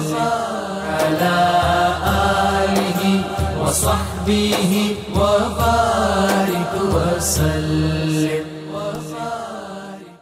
على آله وصحبه وبارك وسلم.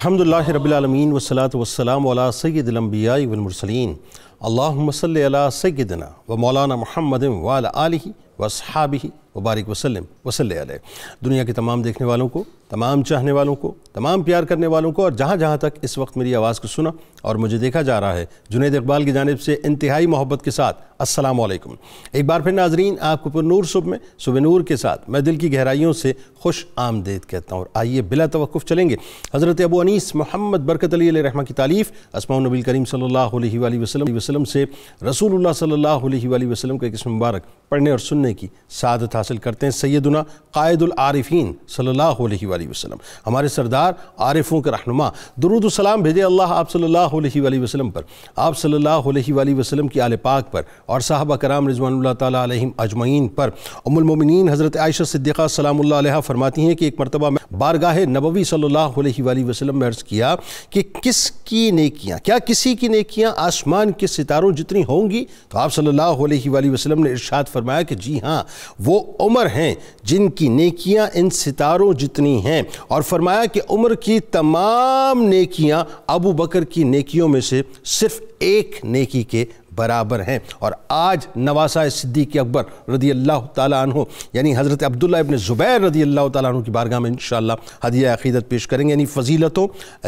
الحمدللہ رب العالمین والصلاة والسلام علی سید الانبیاء والمرسلین. اللہم صلی علی سیدنا و مولانا محمد وعلی آلہ واصحابہ وبارک وسلم وصلی علیہ. دنیا کے تمام دیکھنے والوں کو، تمام چاہنے والوں کو، تمام پیار کرنے والوں کو، اور جہاں جہاں تک اس وقت میری آواز کو سنا اور مجھے دیکھا جا رہا ہے، جنید اقبال کی جانب سے انتہائی محبت کے ساتھ السلام علیکم. ایک بار پھر ناظرین، آپ کو پر نور صبح میں صبح نور کے ساتھ میں دل کی گہرائیوں سے خوش آمدید کہتا ہوں. اور آئیے بلا توقف چلیں گے حضرت ابو انیس محمد برکت علی علیہ رحمہ کی تالیف اسماء النبی کریم صلی اللہ علیہ وآلہ وسلم سے رسول اللہ صلی اللہ علیہ وآلہ وسلم کا ایک اسم مبارک پڑھنے اور سننے کی سعادت حاصل کرتے ہیں. سیدنا قائد العارفین صلی اللہ علیہ وآلہ وسلم، ہمارے سردار عارفوں کے رہنما، درود و سلام بھیجے اللہ آپ صلی اللہ علیہ وآلہ وسلم پر، آپ صلی اللہ علیہ وآلہ وسلم کی آل پاک پر، اور صحابہ کرام رضوان اللہ تعالیٰ علیہم اجمعین پر. ام المومنین حضرت عائشہ صدیقہ سلام اللہ علیہ فرماتی ہیں کہ ایک مرتبہ میں بارگاہ نبوی صلی اللہ علیہ وآلہ وسلم میں عرض کیا کہ کس کی نیکیاں، کیا کسی کی نیکیاں آسمان کے ستاروں جتنی ہوں گی؟ تو آپ صلی اللہ علیہ وآلہ وسلم نے ارشاد فرمایا کہ جی ہاں، وہ عمر ہیں جن کی نیکیاں ان ستاروں جتنی ہیں، اور فرمایا کہ عمر کی تمام نیکیاں ابو بکر کی نیکیوں میں سے صرف ایک نیکی کے برابر ہیں. اور آج نواسہ صدیق اکبر رضی اللہ تعالیٰ عنہ یعنی حضرت عبداللہ ابن زبیر رضی اللہ تعالیٰ عنہ کی بارگاہ میں انشاءاللہ ہدیہ عقیدت پیش کریں گے. یعنی فضیلتوں،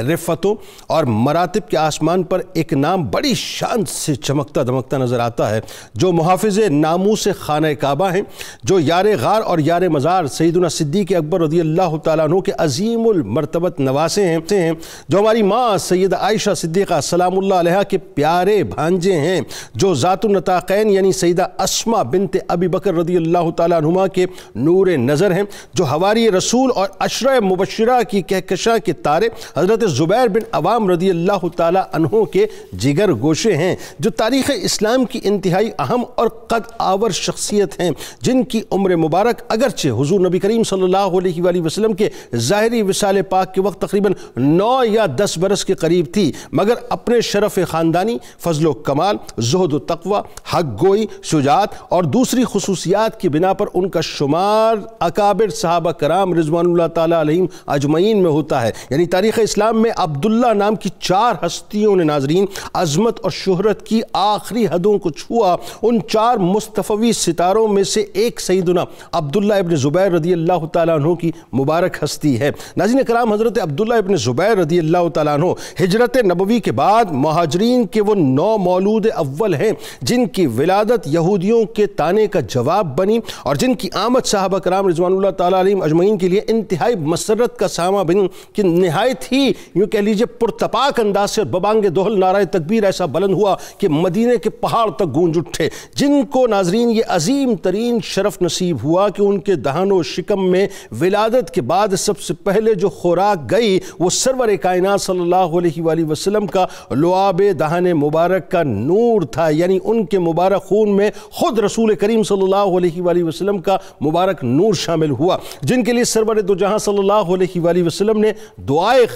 رفتوں اور مراتب کے آسمان پر ایک نام بڑی شان سے چمکتا دمکتا نظر آتا ہے، جو محافظ ناموس خانہ کعبہ ہیں، جو یار غار اور یار مزار سیدنا صدیق اکبر رضی اللہ تعالیٰ عنہ کے عظیم المرتبت نواسے ہیں، جو ہماری ماں سیدہ عائشہ صدیقہ سلام اللہ علیہ کے پیارے بھانجے ہیں، جو ذات النطاقین یعنی سیدہ اسماء بنت ابی بکر رضی اللہ تعالیٰ عنہما کے نور نظر ہیں، جو حواری رسول اور عشرہ مبشرہ کی کہکشاں کے تارے حضرت زبیر بن عوام رضی اللہ تعالیٰ عنہ کے جگر گوشے ہیں، جو تاریخ اسلام کی انتہائی اہم اور قد آور شخصیت ہیں، جن کی عمر مبارک اگرچہ حضور نبی کریم صلی اللہ علیہ وآلہ وسلم کے ظاہری وصال پاک کے وقت تقریباً 9 یا 10 برس کے قریب تھی، مگر اپنے شرف خاندانی، فضل و کمال، زہد و تقوی، حق گوئی، شجاعت اور دوسری خصوصیات کی بنا پر ان کا شمار اکابر صحابہ کرام رضوان اللہ تعالیٰ علیہم اجمعین میں ہوتا ہے. یعنی تاریخ اسلام میں عبداللہ نام کی 4 ہستیوں نے ناظرین عظمت اور شہرت کی آخری حدوں کو چھوا. ان 4 مصطفی ستاروں میں سے ایک سیدنا عبداللہ ابن زبیر رضی اللہ تعالیٰ عنہ کی مبارک ہستی ہے. ناظرین کرام، حضرت عبداللہ ابن زبیر رضی اللہ تعالیٰ عنہ ہجرت نبوی کے بعد مہاجرین کے وہ 9 مولود اول ہیں جن کی ولادت یہودیوں کے طعنے کا جواب بنی، اور جن کی آمد صحابہ کرام رضوان اللہ تعالیٰ علیہم اجمعین کے لیے انتہائی مسرت کا سامہ بن کہ نہایت ہی یوں کہہ لیجئے پرتپاک انداز سے ببانگ دوہل نعرہ تکبیر ایسا بلند ہوا کہ مدینے کے پہاڑ تک گونج اٹھے. جن کو ناظرین یہ عظیم ترین شرف نصیب ہوا کہ ان کے دہن و شکم میں ولادت کے بعد سب سے پہلے جو خوراک گئی وہ سرور کائنات صلی اللہ علیہ وآلہ وسلم کا لعاب دہن مبارک کا نور تھا. یعنی ان کے مبارک خون میں خود رسول کریم صلی اللہ علیہ وآلہ وسلم کا مبارک نور شامل ہوا، جن کے لیے سرور دو جہاں صلی اللہ علیہ وآلہ وسلم نے دعائے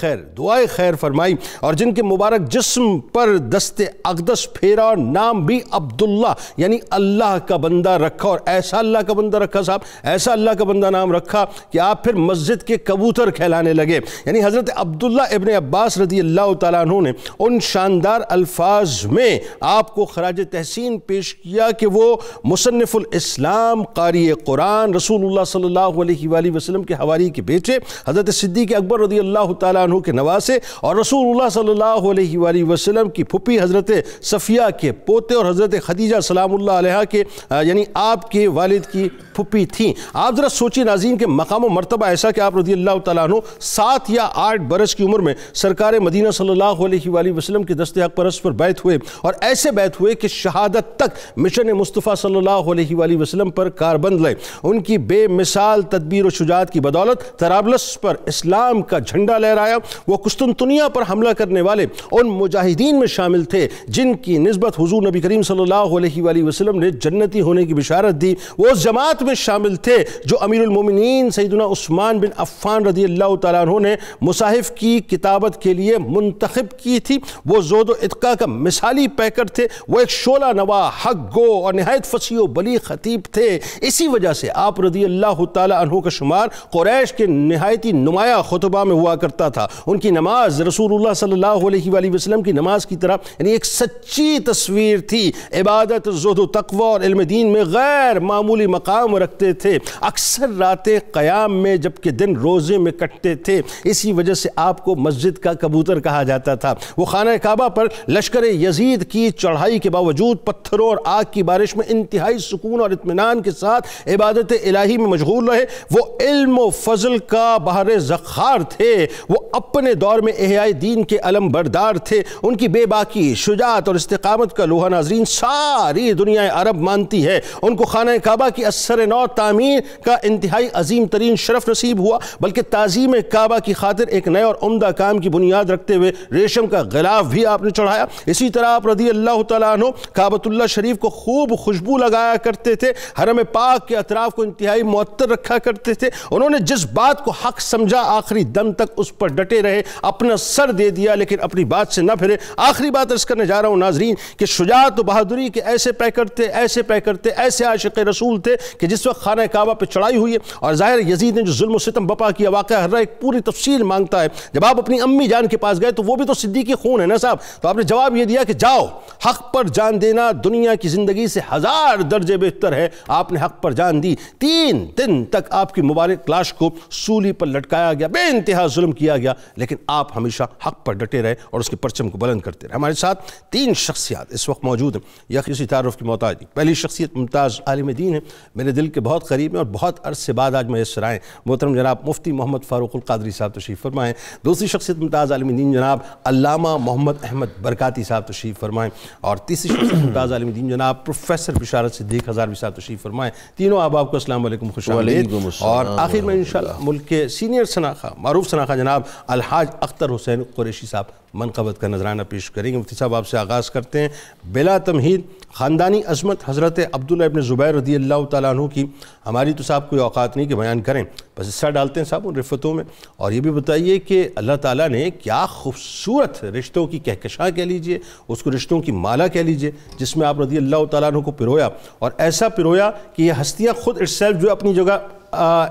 خیر فرمائی، اور جن کے مبارک جسم پر دست اقدس پھیرا اور نام بھی عبداللہ یعنی اللہ کا بندہ رکھا. اور ایسا اللہ کا بندہ رکھا صاحب، ایسا اللہ کا بندہ نام رکھا کہ آپ پھر مسجد کے کبوتر کھیلانے لگے. یعنی حضرت عبداللہ ابن عباس رضی اللہ تعالیٰ عنہ نے ان شاندار الفاظ میں آپ کو خراج تحسین پیش کیا کہ وہ مصنف الاسلام، قاری قرآن، رسول اللہ صلی اللہ علیہ وآلہ وسلم کے حواری کے بیٹے، حضرت صدیق اکبر رضی اللہ تعالیٰ عنہ کے نواسے، اور رسول اللہ صلی اللہ علیہ وآلہ وسلم کی پھپھی حضرت صفیہ کے پوتے، اور حضرت خدیجہ سلام اللہ علیہ کے یعنی آپ کے والد کی پھپھی تھیں. آپ ذرا سوچیے ناظرین کہ مقام و مرتبہ ایسا کہ آپ رضی اللہ تعالیٰ عنہ 7 یا 8 برس کی عمر میں سرکار مدینہ صلی اللہ علیہ وآلہ وسلم کے دست حق پرست پر بیعت ہوئے، اور ایسے بیعت ہوئے کہ شہادت تک مشن مصطفیٰ صلی اللہ علیہ وآلہ وسلم پر کاربند لائے. ان کی بے مثال تدبیر و شجاعت کی بدولت طرابلس پر اسلام کا جھنڈا لہرایا. وہ قسطنطنیہ پر حملہ کرنے والے ان مجاہدین میں شامل تھے جن کی نسبت حضور نبی کریم صلی اللہ علیہ وآلہ وسلم نے جنتی ہونے کی بشارت دی. وہ اس جماعت میں شامل تھے جو امیر المومنین سیدنا عثمان بن عفان رضی اللہ تعالیٰ عنہ نے مصاحف کی کتابت کے لیے منتخب کی تھی. وہ زہد و اتقاء کا مثالی پیکر تھے وہ ایک شعلہ نوا، حق گو اور نہایت فصیح و بلیغ خطیب تھے۔ اسی وجہ سے آپ رضی اللہ تعالیٰ عنہ کا شمار قریش کے نہایتی نمایاں خطبہ میں ہوا کرتا تھا۔ ان کی نماز رسول اللہ صلی اللہ علیہ وآلہ وسلم کی نماز کی طرح یعنی ایک سچی تصویر تھی۔ عبادت، زہد و تقوی اور علم دین میں غیر معمولی مقام رکھتے تھے، اکثر راتیں قیام میں جبکہ دن روزے میں کٹتے تھے۔ اسی وجہ سے آپ کو مسجد کا کبوتر کہا جاتا تھا۔ وہ خانہ کعبہ پر لشکر یزید کی چڑھائی کے باوجود پتھروں اور آگ کی بارش میں انتہائی سکون اور اطمینان کے ساتھ عبادت الہی میں مشغول رہے۔ وہ علم و فضل کا بحر ذخار تھے۔ وہ اپنے دور میں احیاء دین کے علم بردار تھے۔ ان کی بے باکی، شجاعت اور استقامت کا لوحہ ناظرین ساری دنیا عرب مانتی ہے۔ ان کو خانہ کعبہ کی اثر نو تعمیر کا انتہائی عظیم ترین شرف نصیب ہوا، بلکہ تعظیم کعبہ کی خاطر ایک نئے اور عمدہ کام کی بنیاد رکھتے ہوئے ریشم کا غلاف بھی آپ نے چڑھایا۔ اسی طرح آپ رضی اللہ تعالیٰ عنہ کعبۃ اللہ شریف کو خوب خوشبو لگایا کرتے تھے، حرم پاک کے اطراف کو انتہائی معطر رکھا کرتے تھے۔ انہوں نے جس بات کو حق سمجھا آخری دم تک اس پر ڈٹے رہے، اپنا سر دے دیا لیکن اپنی بات سے نہ پھرے۔ آخری بات عرض کرنے جا رہا ہوں ناظرین کہ شجاعت و بہادری کے ایسے پیکر تھے، ایسے عاشق رسول تھے کہ جس وقت خانہ کعبہ پہ چڑھائی ہوئی ہے اور ظاہر یزید نے جو ظلم و ستم بپا کیا، واقعہ ہر ایک پوری تفصیل مانگتا ہے۔ جب آپ اپنی امی جان کے پاس گئے تو وہ بھی تو صدیقی خون ہے نا صاحب، تو آپ نے جواب یہ دیا کہ جاؤ، حق پر جان دینا دنیا کی زندگی سے 1000 درجے بہتر ہے۔ آپ نے حق پر جان دی۔ 3 دن تک آپ کی مبارک لاش کو سولی پر لٹکایا گیا، بے انتہا ظلم کیا گیا، لیکن آپ ہمیشہ حق پر ڈٹے رہے اور اس کے پرچم کو بلند کرتے رہے۔ ہمارے ساتھ 3 شخصیات اس وقت موجود ہیں، یا کسی تعارف کی محتاج نہیں۔ پہلی شخصیت ممتاز عالم دین ہے، میرے دل کے بہت قریب ہیں اور بہت عرصے بعد آج میسر آئے، محترم جناب مفتی محمد فاروق القادری صاحب تشریف فرمائیں۔ دوسری شخصیت ممتاز عالم دین جناب علامہ محمد احمد برکاتی صاحب تشریف فرمائیں، اور تیسری شخصیت ممتاز عالم دین جناب پروفیسر بشارت صدیق ہزاروی صاحب تشریف فرمائیں۔ تینوں آپ کو السلام علیکم، خوش آمدید۔ اور آخر میں انشاءاللہ ملک کے سینئر سناخہ، معروف سناخہ جناب الحاج اختر حسین قریشی صاحب منقبت کا نذرانہ پیش کریں گے۔ مفتی صاحب آپ سے آغاز کرتے ہیں۔ بلا تمہید خاندانی عظمت حضرت عبداللہ ابن زبیر رضی اللہ تعالیٰ عنہ کی ہماری تو صاحب کوئی اوقات نہیں کہ بیان کریں، بس حصہ ڈالتے ہیں صاحب ان رفتوں میں، اور یہ بھی بتائیے کہ اللہ تعالیٰ نے کیا خوبصورت رشتوں کی کہکشاں کہہ لیجئے، اس کو رشتوں کی مالا کہہ لیجئے، جس میں آپ رضی اللہ تعالیٰ عنہ کو پرویا، اور ایسا پرویا کہ یہ ہستیاں خود اٹسیلف جو اپنی جگہ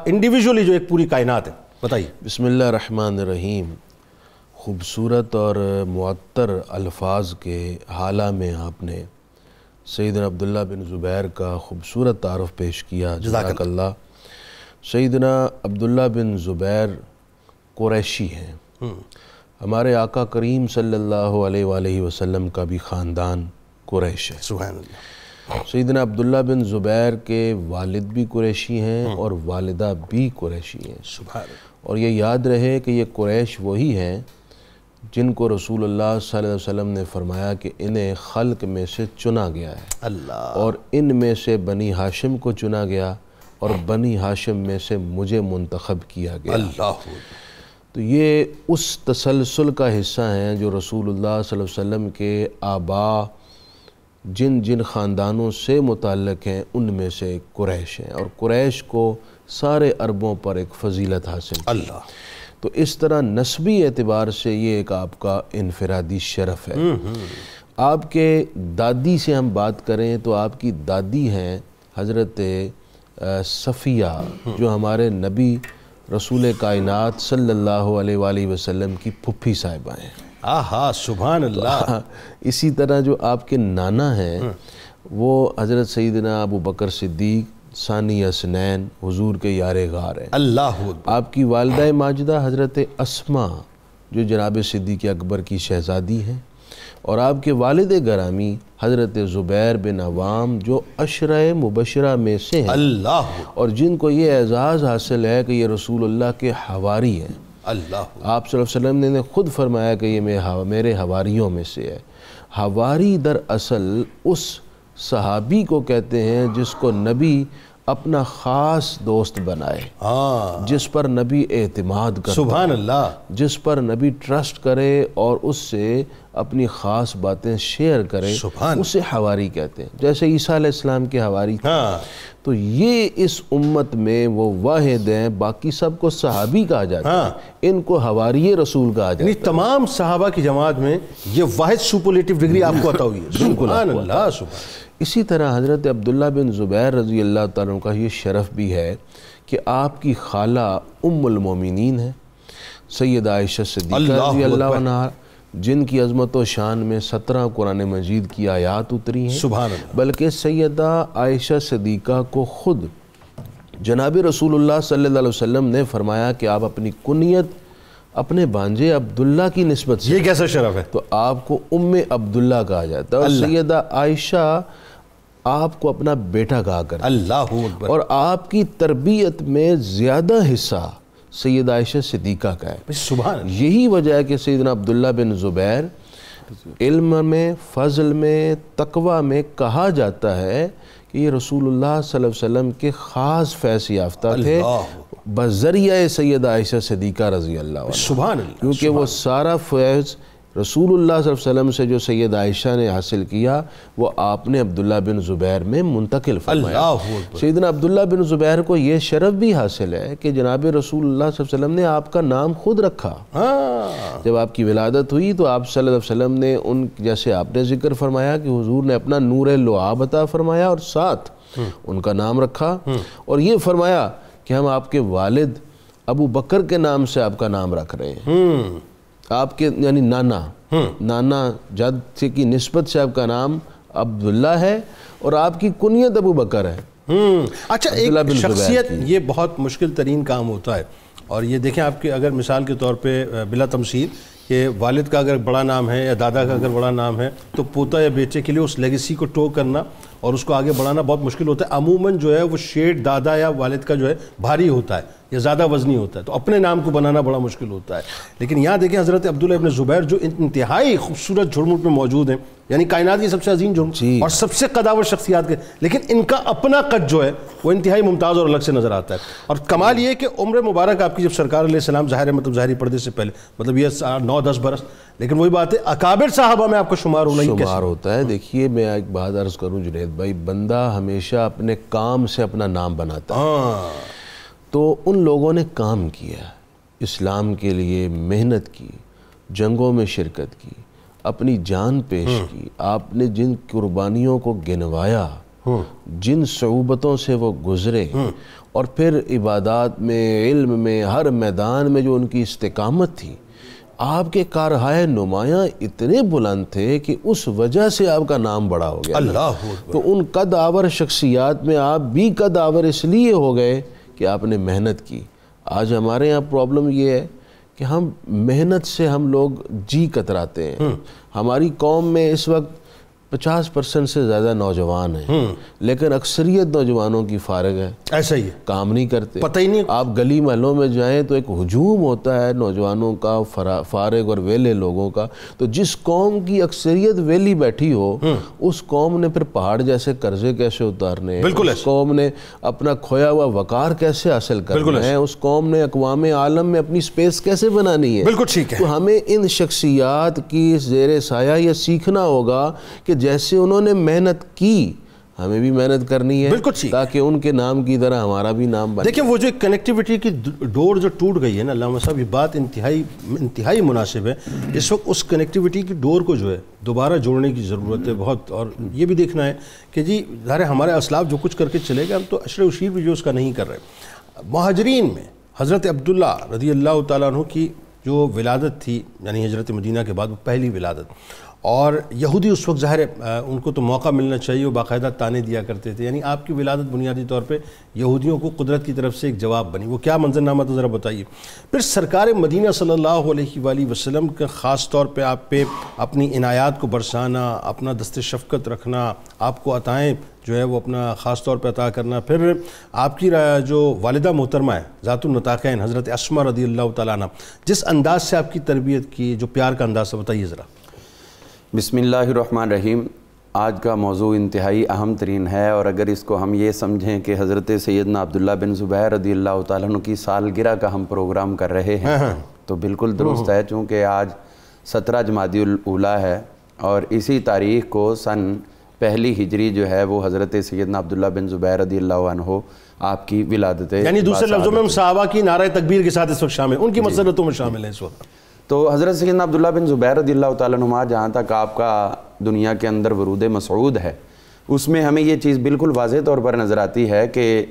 انڈیویجولی جو ایک پوری کائنات ہے۔ بتائیے۔ بسم اللہ الرحمن الرحیم۔ خوبصورت اور معطر الفاظ کے حالہ میں آپ نے سیدنا عبداللہ بن زبیر کا خوبصورت تعارف پیش کیا، جزاک اللہ۔ سیدنا عبداللہ بن زبیر قریشی ہیں۔ ہمارے آقا کریم صلی اللہ علیہ وآلہ وسلم کا بھی خاندان قریش ہے۔ سبحان اللہ۔ سیدنا عبداللہ بن زبیر کے والد بھی قریشی ہیں اور والدہ بھی قریشی ہیں۔ سبحان اللہ۔ اور یہ یاد رہے کہ یہ قریش وہی ہیں جن کو رسول اللہ صلی اللہ علیہ وسلم نے فرمایا کہ انہیں خلق میں سے چنا گیا ہے، اللہ، اور ان میں سے بنی ہاشم کو چنا گیا اور بنی ہاشم میں سے مجھے منتخب کیا گیا۔ اللہ۔ تو یہ اس تسلسل کا حصہ ہیں جو رسول اللہ صلی اللہ علیہ وسلم کے آبا جن جن خاندانوں سے متعلق ہیں ان میں سے قریش ہیں، اور قریش کو سارے عربوں پر ایک فضیلت حاصل ہے۔ اللہ۔ تو اس طرح نسبی اعتبار سے یہ ایک آپ کا انفرادی شرف ہے۔ آپ کے دادی سے ہم بات کریں تو آپ کی دادی ہیں حضرت صفیہ، جو ہمارے نبی رسول کائنات صلی اللہ علیہ وآلہ وسلم کی پھپھی صاحبہ ہیں۔ آہا، سبحان اللہ۔ اسی طرح جو آپ کے نانا ہیں وہ حضرت سیدنا ابو بکر صدیق ثانی اسنین حضور کے یار غار ہیں۔ اللہ۔ آپ کی والدہ ماجدہ حضرت اسما جو جناب صدیق اکبر کی شہزادی ہیں، اور آپ کے والد گرامی حضرت زبیر بن عوام جو عشرہ مبشرہ میں سے ہیں، اللہ، اور جن کو یہ اعزاز حاصل ہے کہ یہ رسول اللہ کے حواری ہیں۔ اللہ۔ آپ صلی اللہ علیہ وسلم نے خود فرمایا کہ یہ میرے حواریوں میں سے ہے۔ حواری دراصل اس صحابی کو کہتے ہیں جس کو نبی اپنا خاص دوست بنائے، جس پر نبی اعتماد کرے، سبحان اللہ، جس پر نبی ٹرسٹ کرے اور اس سے اپنی خاص باتیں شیئر کرے اسے حواری کہتے ہیں، جیسے عیسیٰ علیہ السلام کے حواری تھے۔ تو یہ اس امت میں وہ واحد ہیں، باقی سب کو صحابی کہا جاتا ہے، ان کو حواری رسول کہا جاتا ہے۔ یعنی تمام صحابہ کی جماعت میں یہ واحد سپرلیٹو ڈگری آپ کو عطا ہوئی ہے۔ سبحان اللہ، سبحان۔ اسی طرح حضرت عبداللہ بن زبیر رضی اللہ تعالیٰ عنہ کا یہ شرف بھی ہے کہ آپ کی خالہ ام المومنین ہیں سیدہ عائشہ صدیقہ رضی اللہ عنہ، جن کی عظمت و شان میں 17 قرآن مجید کی آیات اتری ہیں۔ سبحان اللہ۔ بلکہ سیدہ عائشہ صدیقہ کو خود جناب رسول اللہ صلی اللہ علیہ وسلم نے فرمایا کہ آپ اپنی کنیت اپنے بانجے عبداللہ کی نسبت سے، یہ کیسا شرف ہے؟ تو آپ کو ام عبداللہ کہا جاتا ہے، اور سیدہ عائشہ آپ کو اپنا بیٹا کہا کرتے ہیں۔ اللہ اکبر۔ اور آپ کی تربیت میں زیادہ حصہ سیدہ عائشہ صدیقہ کا ہے۔ سبحان اللہ۔ یہی وجہ ہے کہ سیدنا عبداللہ بن زبیر علم میں، فضل میں، تقوی میں کہا جاتا ہے کہ یہ رسول اللہ صلی اللہ علیہ وسلم کے خاص فیض یافتہ تھے بذریعہ سیدہ عائشہ صدیقہ رضی اللہ عنہ۔ سبحان اللہ۔ کیونکہ وہ سارا فیض رسول اللہ صلی اللہ علیہ وسلم سے جو سیدہ عائشہ نے حاصل کیا وہ آپ نے عبداللہ بن زبیر میں منتقل فرمایا۔ سیدنا عبداللہ بن زبیر کو یہ شرف بھی حاصل ہے کہ جناب رسول اللہ صلی اللہ علیہ وسلم نے آپ کا نام خود رکھا۔ جب آپ کی ولادت ہوئی تو آپ صلی اللہ علیہ وسلم نے ان جیسے آپ نے ذکر فرمایا کہ حضور نے اپنا نور لعاب عطا فرمایا اور ساتھ ان کا نام رکھا، اور یہ فرمایا کہ ہم آپ کے والد ابو بکر کے نام سے آپ کا نام رکھ رہے ہیں۔ آپ کے یعنی نانا جد سے کی نسبت سے آپ کا نام عبداللہ ہے اور آپ کی کنیت ابو بکر ہے۔ اچھا، ایک شخصیت یہ بہت مشکل ترین کام ہوتا ہے، اور یہ دیکھیں آپ کے اگر مثال کے طور پہ بلا تمثیل کہ والد کا اگر بڑا نام ہے یا دادا کا اگر بڑا نام ہے تو پوتا یا بیٹے کے لیے اس لیگیسی کو ٹو کرنا اور اس کو آگے بڑھانا بہت مشکل ہوتا ہے۔ عموماً جو ہے وہ شیڈ دادا یا والد کا جو ہے بھاری ہوتا ہے یا زیادہ وزنی ہوتا ہے، تو اپنے نام کو بنانا بڑا مشکل ہوتا ہے۔ لیکن یہاں دیکھیں حضرت عبداللہ ابن زبیر جو انتہائی خوبصورت جھرمٹ میں موجود ہیں، یعنی کائنات کی سب سے عظیم جھرمٹ اور سب سے قداور شخصیات کے، لیکن ان کا اپنا قد جو ہے وہ انتہائی ممتاز اور الگ سے نظر آتا ہے۔ اور کمال یہ ہے کہ عمر مبارک آپ کی جب سرکار علیہ السلام ظاہر ہے مطلب ظاہری پردے سے پہلے مطلب یہ 9-10 برس، لیکن وہی بات ہے اکابر صحابہ میں آپ کو شمار ہوتا ہے۔ دیکھیے میں ایک بات عرض کروں جنید بھائی، بندہ ہمیشہ اپنے کام سے اپنا نام بناتا ہے۔ تو ان لوگوں نے کام کیا، اسلام کے لیے محنت کی، جنگوں میں شرکت کی، اپنی جان پیش کی، آپ نے جن قربانیوں کو گنوایا، جن صعوبتوں سے وہ گزرے، اور پھر عبادات میں، علم میں، ہر میدان میں جو ان کی استقامت تھی، آپ کے کارہائے نمایاں اتنے بلند تھے کہ اس وجہ سے آپ کا نام بڑا ہو گیا۔ اللہ تو ان قد آور شخصیات میں آپ بھی قد آور اس لیے ہو گئے کہ آپ نے محنت کی۔ آج ہمارے یہاں پرابلم یہ ہے کہ ہم محنت سے ہم لوگ جی کتراتے ہیں۔ ہماری قوم میں اس وقت 50% سے زیادہ نوجوان ہیں، لیکن اکثریت نوجوانوں کی فارغ ہے، ایسا ہی ہے، کام نہیں کرتے، پتہ ہی نہیں۔ آپ گلی محلوں میں جائیں تو ایک ہجوم ہوتا ہے نوجوانوں کا، فارغ اور ویلے لوگوں کا۔ تو جس قوم کی اکثریت ویلی بیٹھی ہو، اس قوم نے پھر پہاڑ جیسے قرضے کیسے اتارنے ہیں، اس قوم نے اپنا کھویا ہوا وقار کیسے حاصل کرنا ہے، اس قوم نے اقوام عالم میں اپنی سپیس کیسے بنانی ہے۔ بالکل ٹھیک ہے۔ تو ہمیں ان شخصیات کی زیر سایہ یہ سیکھنا ہوگا کہ جیسے انہوں نے محنت کی ہمیں بھی محنت کرنی ہے، تاکہ ان کے نام کی طرح ہمارا بھی نام بنے۔ دیکھیں وہ جو کنیکٹیوٹی کی ڈور جو ٹوٹ گئی ہے نا علامہ صاحب، یہ بات انتہائی مناسب ہے۔ اس وقت اس کنیکٹیوٹی کی ڈور کو جو ہے دوبارہ جوڑنے کی ضرورت ہے بہت، اور یہ بھی دیکھنا ہے کہ جی ظاہر ہمارے اسلاف جو کچھ کر کے چلے گئے، ہم تو عشر اشیر بھی جو اس کا نہیں کر رہے۔ مہاجرین میں حضرت عبداللہ رضی اللہ تعالیٰ عنہ کی جو ولادت تھی، یعنی ہجرت مدینہ کے بعد وہ پہلی ولادت، اور یہودی اس وقت ظاہر ہے ان کو تو موقع ملنا چاہیے، وہ باقاعدہ تانے دیا کرتے تھے، یعنی آپ کی ولادت بنیادی طور پہ یہودیوں کو قدرت کی طرف سے ایک جواب بنی۔ وہ کیا منظرنامہ تھا ذرا بتائیے۔ پھر سرکار مدینہ صلی اللہ علیہ وآلہ وسلم کا خاص طور پہ آپ پہ اپنی عنایات کو برسانا، اپنا دست شفقت رکھنا، آپ کو عطائیں جو ہے وہ اپنا خاص طور پہ عطا کرنا، پھر آپ کی جو والدہ محترمہ ہے ذات النطاقین حضرت اسماء رضی اللہ تعالیٰ عنہ، جس انداز سے آپ کی تربیت کی، جو پیار کا انداز ہے، بتائیے ذرا۔ بسم اللہ الرحمن الرحیم۔ آج کا موضوع انتہائی اہم ترین ہے، اور اگر اس کو ہم یہ سمجھیں کہ حضرت سیدنا عبداللہ بن زبیر رضی اللہ تعالیٰ عنہ کی سالگرہ کا ہم پروگرام کر رہے ہیں تو بالکل درست ہے، چونکہ آج 17 جمادی الاولیٰ ہے، اور اسی تاریخ کو سن پہلی ہجری جو ہے وہ حضرت سیدنا عبداللہ بن زبیر رضی اللہ عنہ آپ کی ولادت، یعنی دوسرے لفظوں میں ہم صحابہ کی نعرہ تکبیر کے ساتھ اس وقت شامل، ان کی مسرتوں میں شامل ہیں اس وقت. تو حضرت سیدنا عبداللہ بن زبیر رضی اللہ تعالیٰ عنہ جہاں تک آپ کا دنیا کے اندر ورود مسعود ہے، اس میں ہمیں یہ چیز بالکل واضح طور پر نظر آتی ہے کہ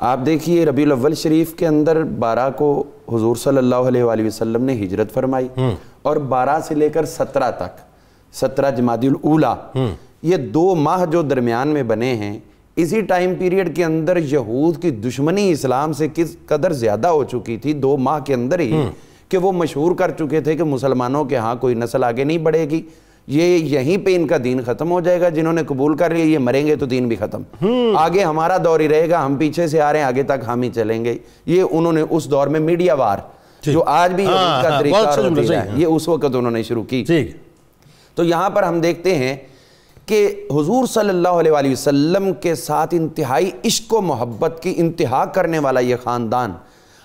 آپ دیکھیے ربیع الاول شریف کے اندر 12 کو حضور صلی اللہ علیہ وآلہ وسلم نے ہجرت فرمائی، اور 12 سے لے کر 17 تک 17 جمادی الاولیٰ، یہ 2 ماہ جو درمیان میں بنے ہیں، اسی ٹائم پیریڈ کے اندر یہود کی دشمنی اسلام سے کس قدر زیادہ ہو چکی تھی 2 ماہ کے اندر ہی، کہ وہ مشہور کر چکے تھے کہ مسلمانوں کے ہاں کوئی نسل آگے نہیں بڑھے گی، یہ یہیں پہ ان کا دین ختم ہو جائے گا، جنہوں نے قبول کر لیا یہ مریں گے تو دین بھی ختم، آگے ہمارا دور ہی رہے گا، ہم پیچھے سے آ رہے ہیں آگے تک ہم ہی چلیں گے. یہ انہوں نے اس دور میں میڈیا وار جو آج بھی یہود کا طریقہ ہوتی ہے، یہ اس وقت انہوں نے شروع کی. تو یہاں پر ہم دیکھتے ہیں کہ حضور صلی اللہ علیہ وآلہ وسلم کے ساتھ انتہائی عشق و محبت کی انتہا کرنے والا یہ خاندان،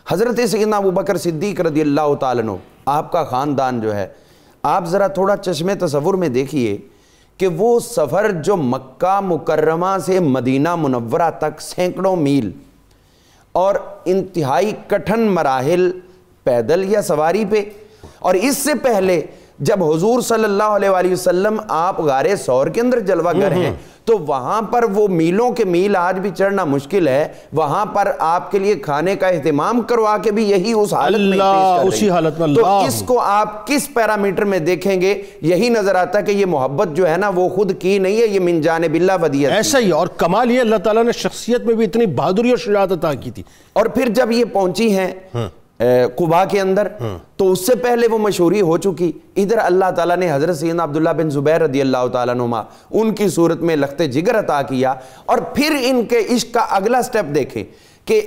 حضرت سیدنا ابوبکر صدیق رضی اللہ تعالیٰ عنہ آپ کا خاندان جو ہے، آپ ذرا تھوڑا چشم تصور میں دیکھیے کہ وہ سفر جو مکہ مکرمہ سے مدینہ منورہ تک سینکڑوں میل اور انتہائی کٹھن مراحل پیدل یا سواری پہ، اور اس سے پہلے جب حضور صلی اللہ علیہ وآلہ وسلم آپ غار ثور کے اندر جلوہ گر ہیں تو وہاں پر وہ میلوں کے میل آج بھی چڑھنا مشکل ہے، وہاں پر آپ کے لیے کھانے کا اہتمام کروا کے بھی یہی اس حالت میں پیش کر رہی ہے. تو اس کو آپ کس پیرامیٹر میں دیکھیں گے، یہی نظر آتا ہے کہ یہ محبت جو ہے نا وہ خود کی نہیں ہے، یہ من جانب اللہ ودیعت ایسا ہی. اور کمال یہ اللہ تعالیٰ نے شخصیت میں بھی اتنی بہادری اور شجاعت عطا کی تھی. اور پھر جب یہ پہنچی ہیں قباء کے اندر تو اس سے پہلے وہ مشہوری ہو چکی، ادھر اللہ تعالیٰ نے حضرت سیدنا عبداللہ بن زبیر رضی اللہ تعالیٰ عنہ ان کی صورت میں لخت جگر عطا کیا. اور پھر ان کے عشق کا اگلا سٹیپ دیکھیں کہ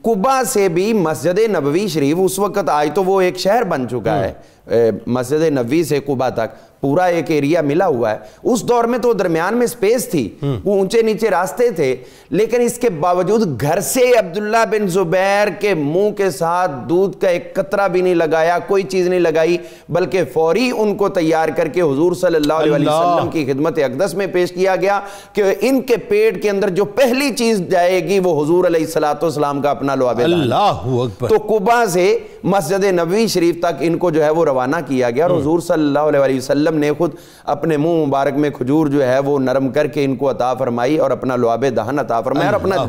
قباء سے بھی مسجد نبوی شریف، اس وقت آج تو وہ ایک شہر بن چکا ہے، مسجد نبوی سے قباء تک پورا ایک ایریا ملا ہوا ہے. اس دور میں تو درمیان میں سپیس تھی، وہ اونچے نیچے راستے تھے، لیکن اس کے باوجود گھر سے عبداللہ بن زبیر کے منہ کے ساتھ دودھ کا ایک قطرہ بھی نہیں لگایا، کوئی چیز نہیں لگائی، بلکہ فوری ان کو تیار کر کے حضور صلی اللہ علیہ وسلم کی خدمت اقدس میں پیش کیا گیا کہ ان کے پیٹ کے اندر جو پہلی چیز جائے گی وہ حضور علیہ السلام کا اپنا لعاب دان. اللہ اکبر. تو قباء سے مسجد نبوی شریف تک ان کو جو ہے وہ روانہ کیا گیا، اور حضور صلی اللہ علیہ وسلم نے خود اپنے منہ مبارک میں کھجور جو ہے وہ نرم کر کے ان کو عطا فرمائی اور اپنا لعاب دہن عطا فرمایا، اور اپنا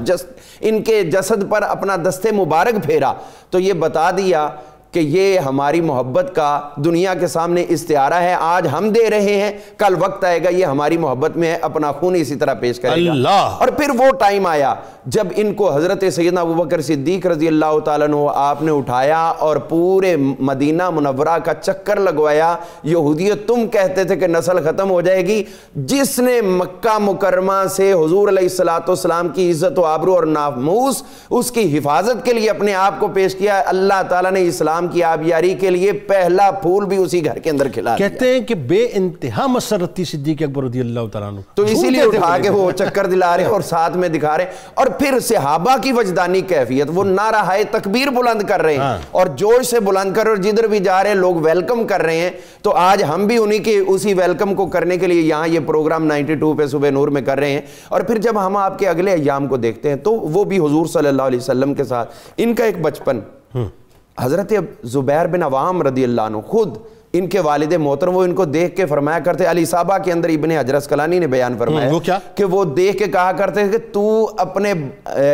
ان کے جسد پر اپنا دست مبارک پھیرا. تو یہ بتا دیا کہ یہ ہماری محبت کا دنیا کے سامنے استعارہ ہے، آج ہم دے رہے ہیں، کل وقت آئے گا یہ ہماری محبت میں اپنا خون اسی طرح پیش کرے گا. اور پھر وہ ٹائم آیا جب ان کو حضرت سیدنا ابوبکر صدیق رضی اللہ تعالیٰ عنہ آپ نے اٹھایا اور پورے مدینہ منورہ کا چکر لگوایا. یہودیت تم کہتے تھے کہ نسل ختم ہو جائے گی، جس نے مکہ مکرمہ سے حضور علیہ السلام کی عزت و آبرو اور ناموس اس کی حفاظت کے لیے اپنے آپ کو پیش کیا، اللہ تعالیٰ نے اسلام کی آبیاری کے لیے پہلا پھول بھی اسی گھر کے اندر کھلا دیا. کہتے ہیں کہ بے انتہا مسرت تھی صدیق اکبر رضی اللہ تعالیٰ عنہ، تو اسی لیے اٹھا کے وہ چکر دلا رہے اور ساتھ میں دکھا رہے. اور پھر صحابہ کی وجدانی کیفیت، وہ نعرہ تکبیر بلند کر رہے ہیں اور جوش سے بلند کر رہے، اور جدھر بھی جا رہے ہیں لوگ ویلکم کر رہے ہیں. تو آج ہم بھی انہی کے اسی ویلکم کو کرنے کے لیے یہاں یہ پروگرام 92 پہ صبح نور میں کر رہے ہیں. اور پھر جب ہم آپ کے اگلے ایام کو دیکھتے ہیں تو وہ بھی حضور صلی اللہ علیہ وسلم کے ساتھ ان کا ایک بچپن، حضرت زبیر بن عوام رضی اللہ عنہ خود ان کے والد محترم وہ ان کو دیکھ کے فرمایا کرتے، علی صحابہ کے اندر ابن حجر اسقلانی نے بیان فرمایا کہ وہ دیکھ کے کہا کرتے کہ تو اپنے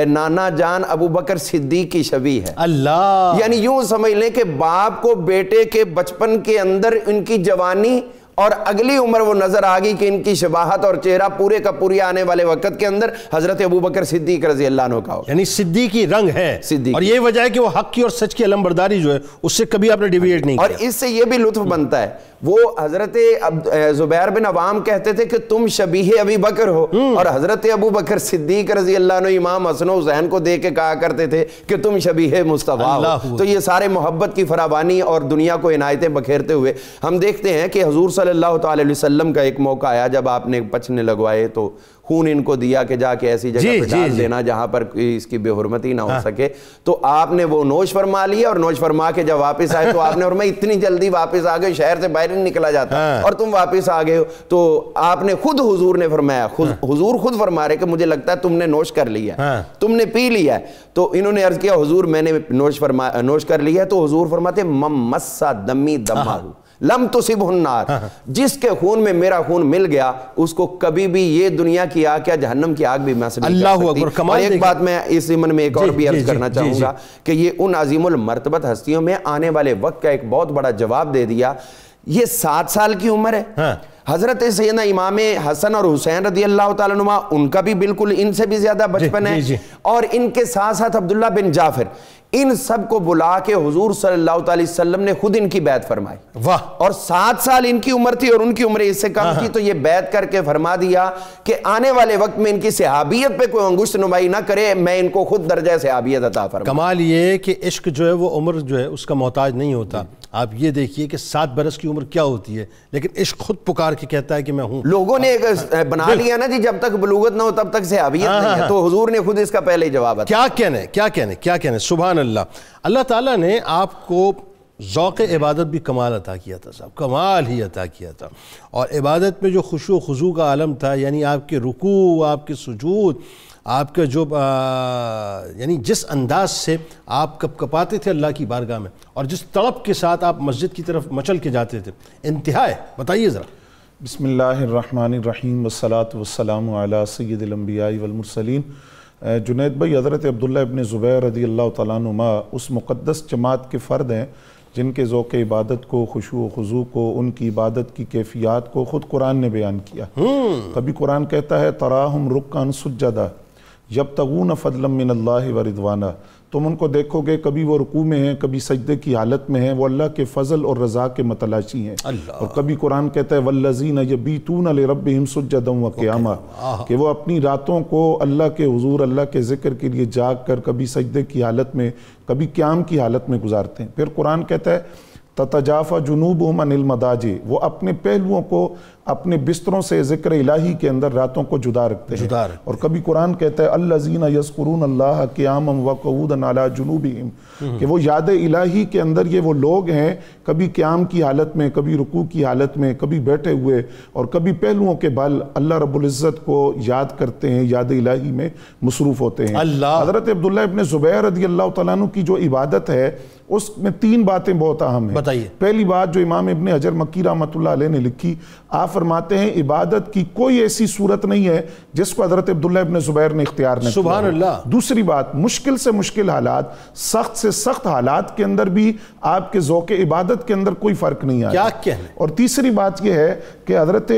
نانا جان ابوبکر صدیق کی شبیہ ہے. اللہ، یعنی یوں سمجھ لیں کہ باپ کو بیٹے کے بچپن کے اندر ان کی جوانی اور اگلی عمر وہ نظر آ گئی کہ ان کی شباہت اور چہرہ پورے کا پوری آنے والے وقت کے اندر حضرت ابوبکر صدیق رضی اللہ عنہ کا ہو، یعنی صدیقی رنگ ہے. اور یہ وجہ ہے کہ وہ حق کی اور سچ کی علمبرداری جو ہے اس سے کبھی آپ نے ڈیویٹ نہیں کیا. اور اس سے یہ بھی لطف بنتا ہے، وہ حضرت زبیر بن عوام کہتے تھے کہ تم شبیہ ابی بکر ہو، اور حضرت ابوبکر صدیق رضی اللہ عنہ امام حسن و حسین کو دیکھ کے کہا کرتے تھے کہ تم شبیہ مصطفیٰ ہو. تو یہ سارے محبت کی فراوانی اور دنیا کو عنایتیں بکھیرتے ہوئے ہم دیکھتے ہیں کہ حضور صلی صلی اللہ تعالی علیہ وسلم کا ایک موقع آیا جب آپ نے پچنے لگوائے تو خون ان کو دیا کہ جا کے ایسی جگہ پہ ڈال دینا جہاں پر اس کی بے حرمتی نہ ہو سکے، تو آپ نے وہ نوش فرما لیا، اور نوش فرما کے جب واپس آئے تو آپ نے فرمایا اتنی جلدی واپس آ گئے، شہر سے باہر نہیں نکلا جاتا اور تم واپس آ گئے ہو. تو آپ نے خود حضور نے فرمایا، حضور خود فرما رہے کہ مجھے لگتا ہے تم نے نوش کر لیا ہے، تم نے پی لیا ہے. تو انہوں نے عرض کیا حضور میں نے نوش کر لیا ہے. تو حضور فرماتے مم مسا دمی دمہ لم تصبہ النار، جس کے خون میں میرا خون مل گیا اس کو کبھی بھی یہ دنیا کی آگ یا جہنم کی آگ بھی محسوس نہیں کر سکتی. اور ایک بات میں اس ضمن میں ایک اور بھی عرض کرنا چاہوں گا کہ یہ ان عظیم المرتبت ہستیوں میں آنے والے وقت کا ایک بہت بڑا جواب دے دیا. یہ 7 سال کی عمر ہے. حضرت سیدنا امام حسن اور حسین رضی اللہ تعالیٰ عنہ ان کا بھی بالکل ان سے بھی زیادہ بچپن ہے، اور ان کے ساتھ ساتھ عبداللہ بن جعفر، ان سب کو بلا کے حضور صلی اللہ علیہ وسلم نے خود ان کی بیعت فرمائی. اور 7 سال ان کی عمر تھی اور ان کی عمر اس سے کم تھی، تو یہ بیعت کر کے فرما دیا کہ آنے والے وقت میں ان کی صحابیت پہ کوئی انگشت نمائی نہ کرے، میں ان کو خود درجہ صحابیت عطا فرماؤں. کمال یہ کہ عشق جو ہے وہ عمر جو ہے اس کا محتاج نہیں ہوتا. آپ یہ دیکھیے کہ 7 برس کی عمر کیا ہوتی ہے، لیکن عشق خود پکار کے کہتا ہے کہ میں ہوں. لوگوں نے ایک بنا لیا نا جی جب تک بلوغت نہ ہو تب تک صحابیت نہیں ہے، تو حضور نے خود اس کا پہلے ہی جواب دیا. کیا کہنے سبحان اللہ. اللہ تعالیٰ نے آپ کو ذوق عبادت بھی کمال عطا کیا تھا صاحب، کمال ہی عطا کیا تھا. اور عبادت میں جو خشوع و خضوع کا عالم تھا، یعنی آپ کے رکوع، آپ کے سجود، آپ کا جو یعنی جس انداز سے آپ کپ کپاتے تھے اللہ کی بارگاہ میں، اور جس طلب کے ساتھ آپ مسجد کی طرف مچل کے جاتے تھے، انتہا ہے. بتائیے ذرا. بسم اللہ الرحمن الرحیم والصلاة والسلام علی سید الانبیاء والمرسلین. جنید بھائی، حضرت عبداللہ ابن زبیر رضی اللہ تعالیٰ عنہ اس مقدس جماعت کے فرد ہیں جن کے ذوق عبادت کو، خشوع و خضوع کو، ان کی عبادت کی کیفیات کو خود قرآن نے بیان کیا. کبھی قرآن کہتا ہے تراہم رکعا سجدا یبتغون فضلا من اللہ ورضوانا، تم ان کو دیکھو گے کبھی وہ رکوع میں ہیں، کبھی سجدے کی حالت میں ہیں، وہ اللہ کے فضل اور رضا کے متلاشی ہیں. اور کبھی قرآن کہتا ہے والذین یبیتون لربہم سجدا وقیاما، کہ وہ اپنی راتوں کو اللہ کے حضور، اللہ کے ذکر کے لیے جاگ کر کبھی سجدے کی حالت میں، کبھی قیام کی حالت میں گزارتے ہیں. پھر قرآن کہتا ہے تتجافی جنوبہم عن المضاجع، وہ اپنے پہلوؤں کو اپنے بستروں سے ذکر الہی کے اندر راتوں کو جدا رکھتے ہیں. اور کبھی قرآن کہتا ہے الذین یذکرون اللہ قیاما وقعودا علی جنوبہم، کہ وہ یاد الہی کے اندر یہ وہ لوگ ہیں کبھی قیام کی حالت میں، کبھی رکوع کی حالت میں، کبھی بیٹھے ہوئے، اور کبھی پہلوؤں کے بل اللہ رب العزت کو یاد کرتے ہیں، یاد الہی میں مصروف ہوتے ہیں. حضرت عبداللہ ابن زبیر رضی اللہ تعالیٰ عنہ کی جو عبادت ہے اس میں 3 باتیں بہت اہم ہیں. بتائیے. پہلی بات جو امام ابن حجر مکی رحمۃ اللہ علیہ نے لکھی، آپ فرماتے ہیں عبادت کی کوئی ایسی صورت نہیں ہے جس کو حضرت عبداللہ ابن زبیر نے اختیار نہ کیا. سبحان اللہ. دوسری بات، مشکل سے مشکل حالات، سخت سے سخت حالات کے اندر بھی آپ کے ذوق عبادت کے اندر کوئی فرق نہیں آیا. کیا کہنے. اور تیسری بات یہ ہے کہ حضرت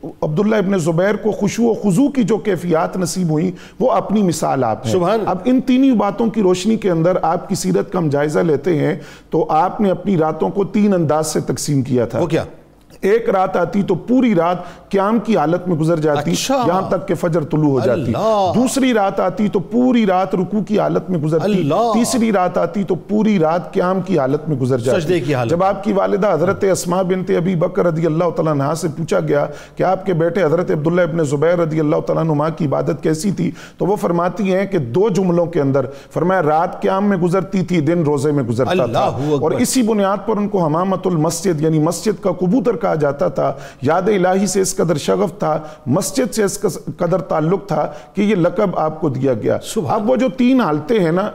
عبداللہ ابن زبیر کو خشوع و خضوع کی جو کیفیات نصیب ہوئی وہ اپنی مثال آپ ہیں. اب ان تینی باتوں کی روشنی کے اندر آپ کی سیرت کا ہم جائزہ لیتے ہیں تو آپ نے اپنی راتوں کو 3 انداز سے تقسیم کیا تھا. وہ کیا؟ ایک رات آتی تو پوری رات قیام کی حالت میں گزر جاتی یہاں تک کہ فجر طلوع ہو جاتی. دوسری رات آتی تو پوری رات رکوع کی حالت میں گزرتی. تیسری رات آتی تو پوری رات قیام کی حالت میں گزر جاتی. جب آپ کی والدہ حضرت اسماء بنت ابی بکر رضی اللہ تعالیٰ عنہ سے پوچھا گیا کہ آپ کے بیٹے حضرت عبداللہ ابن زبیر رضی اللہ تعالیٰ عنہ کی عبادت کیسی تھی، تو وہ فرماتی ہیں کہ 2 جملوں کے اندر فرمایا رات قیام میں گزرتی تھی، دن روزے میں گزرتا تھا. اور اسی بنیاد پر ان کو حمامۃ المسجد یعنی مسجد کا کبوتر کہا جاتا تھا. یاد الہی سے اس قدر شغف تھا، مسجد سے اس قدر تعلق تھا کہ یہ لقب آپ کو دیا گیا. اب وہ جو 3 حالتیں ہیں نا،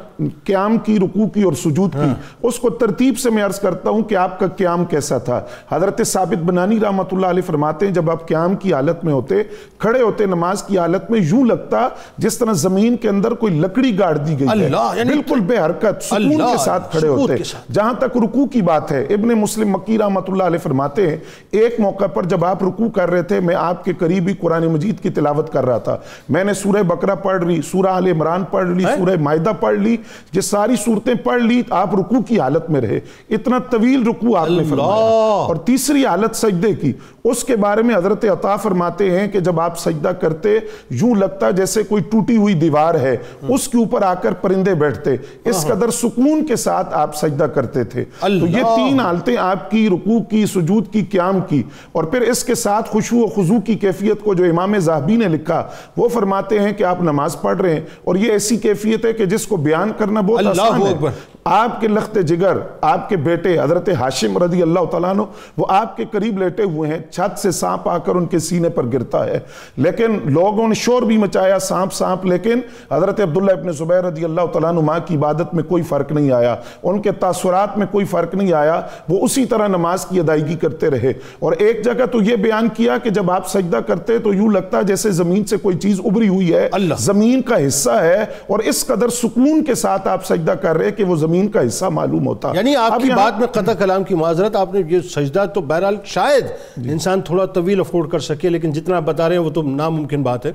قیام کی، رکوع کی اور سجود کی، اس کو ترتیب سے میں عرض کرتا ہوں کہ آپ کا قیام کیسا تھا. حضرت ثابت بنانی رحمۃ اللہ علیہ فرماتے ہیں جب آپ قیام کی حالت میں ہوتے، کھڑے ہوتے نماز کی حالت میں، یوں لگتا جس طرح زمین کے اندر کوئی لکڑی گاڑ دی گئی ہے، بالکل بے حرکت سکون کے ساتھ کھڑے ہوتے. جہاں تک رکوع کی بات ہے، ابن مسلم مکی رحمۃ اللہ علیہ فرماتے ہیں ایک موقع پر جب آپ رکوع کر رہے تھے، میں آپ کے قریب ہی قرآن مجید کی تلاوت کر رہا تھا. میں نے سورہ بقرہ پڑھ لی، سورہ آل عمران پڑھ لی، سورہ مائدہ پڑھ لی، یہ ساری صورتیں پڑھ لی. آپ رکوع کی حالت میں رہے، اتنا طویل رکوع آپ نے فرمایا. اور تیسری حالت سجدے کی، اس کے بارے میں حضرت عطا فرماتے ہیں کہ جب آپ سجدہ کرتے یوں لگتا جیسے کوئی ٹوٹی ہوئی دیوار ہے، اس کے اوپر آ کر پرندے بیٹھتے، اس قدر سکون کے ساتھ آپ سجدہ کرتے تھے۔ تو یہ تین حالتیں آپ کی رکوع کی، سجود کی، قیام کی، اور پھر اس کے ساتھ خشوع و خضوع کی کیفیت کو جو امام ذہبی نے لکھا وہ فرماتے ہیں کہ آپ نماز پڑھ رہے ہیں اور یہ ایسی کیفیت ہے کہ جس کو بیان کرنا بہت آسان ہے۔ آپ کے لخت جگر، آپ کے بیٹے حضرت ہاشم رضی اللہ تعالیٰ عنہ، وہ آپ کے قریب لیٹے ہوئے ہیں، چھت سے سانپ آ کر ان کے سینے پر گرتا ہے، لیکن لوگوں نے شور بھی مچایا سانپ سانپ، لیکن حضرت عبداللہ ابن زبیر رضی اللہ تعالیٰ عنہ کی عبادت میں کوئی فرق نہیں آیا، ان کے تاثرات میں کوئی فرق نہیں آیا، وہ اسی طرح نماز کی ادائیگی کرتے رہے۔ اور ایک جگہ تو یہ بیان کیا کہ جب آپ سجدہ کرتے تو یوں لگتا جیسے زمین سے کوئی چیز ابری ہوئی ہے، زمین کا حصہ ہے، اور اس قدر سکون کے ساتھ آپ سجدہ کر رہے کہ وہ زمین کا حصہ معلوم ہوتا۔ یعنی آپ کی بات میں قطع کلام کی معذرت، آپ نے یہ سجدہ تو بہرحال شاید انسان تھوڑا طویل افورڈ کر سکے، لیکن جتنا آپ بتا رہے ہیں وہ تو ناممکن بات ہے۔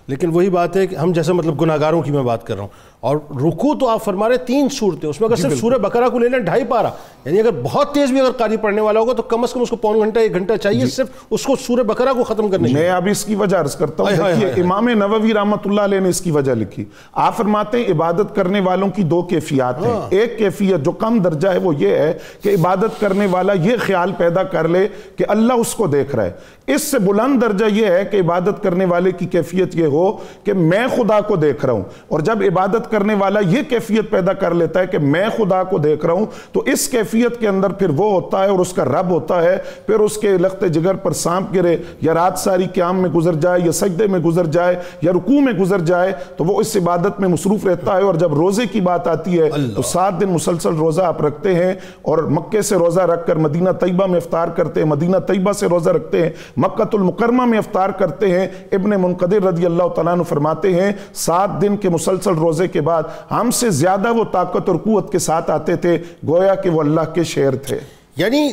لیکن وہی بات ہے کہ ہم جیسے مطلب گناہگاروں کی میں بات کر رہا ہوں، اور رکوع تو آپ فرما رہے 3 صورتیں، اس میں اگر صرف سورہ بقرہ کو لے لیں 2.5 پارہ، یعنی اگر بہت تیز بھی اگر قاری پڑھنے والا ہوگا تو کم از کم اس کو پون گھنٹہ 1 گھنٹہ چاہیے صرف اس کو سورہ بقرہ کو ختم کرنے کی۔ میں اب اس کی وجہ عرض کرتا ہوں، دیکھیے امام نووی رحمۃ اللہ علیہ نے اس کی وجہ لکھی۔ آپ فرماتے ہیں عبادت کرنے والوں کی 2 کیفیات ہیں۔ ایک کیفیت جو کم درجہ ہے وہ یہ ہے کہ عبادت کرنے والا یہ خیال پیدا کر لے کہ اللہ اس کو دیکھ رہا ہے۔ اس سے بلند درجہ یہ ہے کہ عبادت کرنے والے کی کیفیت یہ ہو کہ میں خدا کو دیکھ رہا ہوں، اور جب عبادت کرنے والا یہ کیفیت پیدا کر لیتا ہے کہ میں خدا کو دیکھ رہا ہوں تو اس کیفیت کے اندر پھر وہ ہوتا ہے اور اس کا رب ہوتا ہے، پھر اس کے لخت جگر پر سانپ گرے یا رات ساری قیام میں گزر جائے یا سجدے میں گزر جائے یا رکوع میں گزر جائے تو وہ اس عبادت میں مصروف رہتا ہے۔ اور جب روزے کی بات آتی ہے تو 7 دن مسلسل روزہ آپ رکھتے ہیں، اور مکے سے روزہ رکھ کر مدینہ طیبہ میں افطار کرتے ہیں، مدینہ طیبہ سے روزہ رکھتے ہیں، مکہ المکرمہ میں افطار کرتے ہیں۔ ابن منقدر رضی اللہ تعالیٰ عنہ فرماتے ہیں 7 دن کے مسلسل روزے کے بعد ہم سے زیادہ وہ طاقت اور قوت کے ساتھ آتے تھے گویا کہ وہ اللہ کے شعر تھے۔ یعنی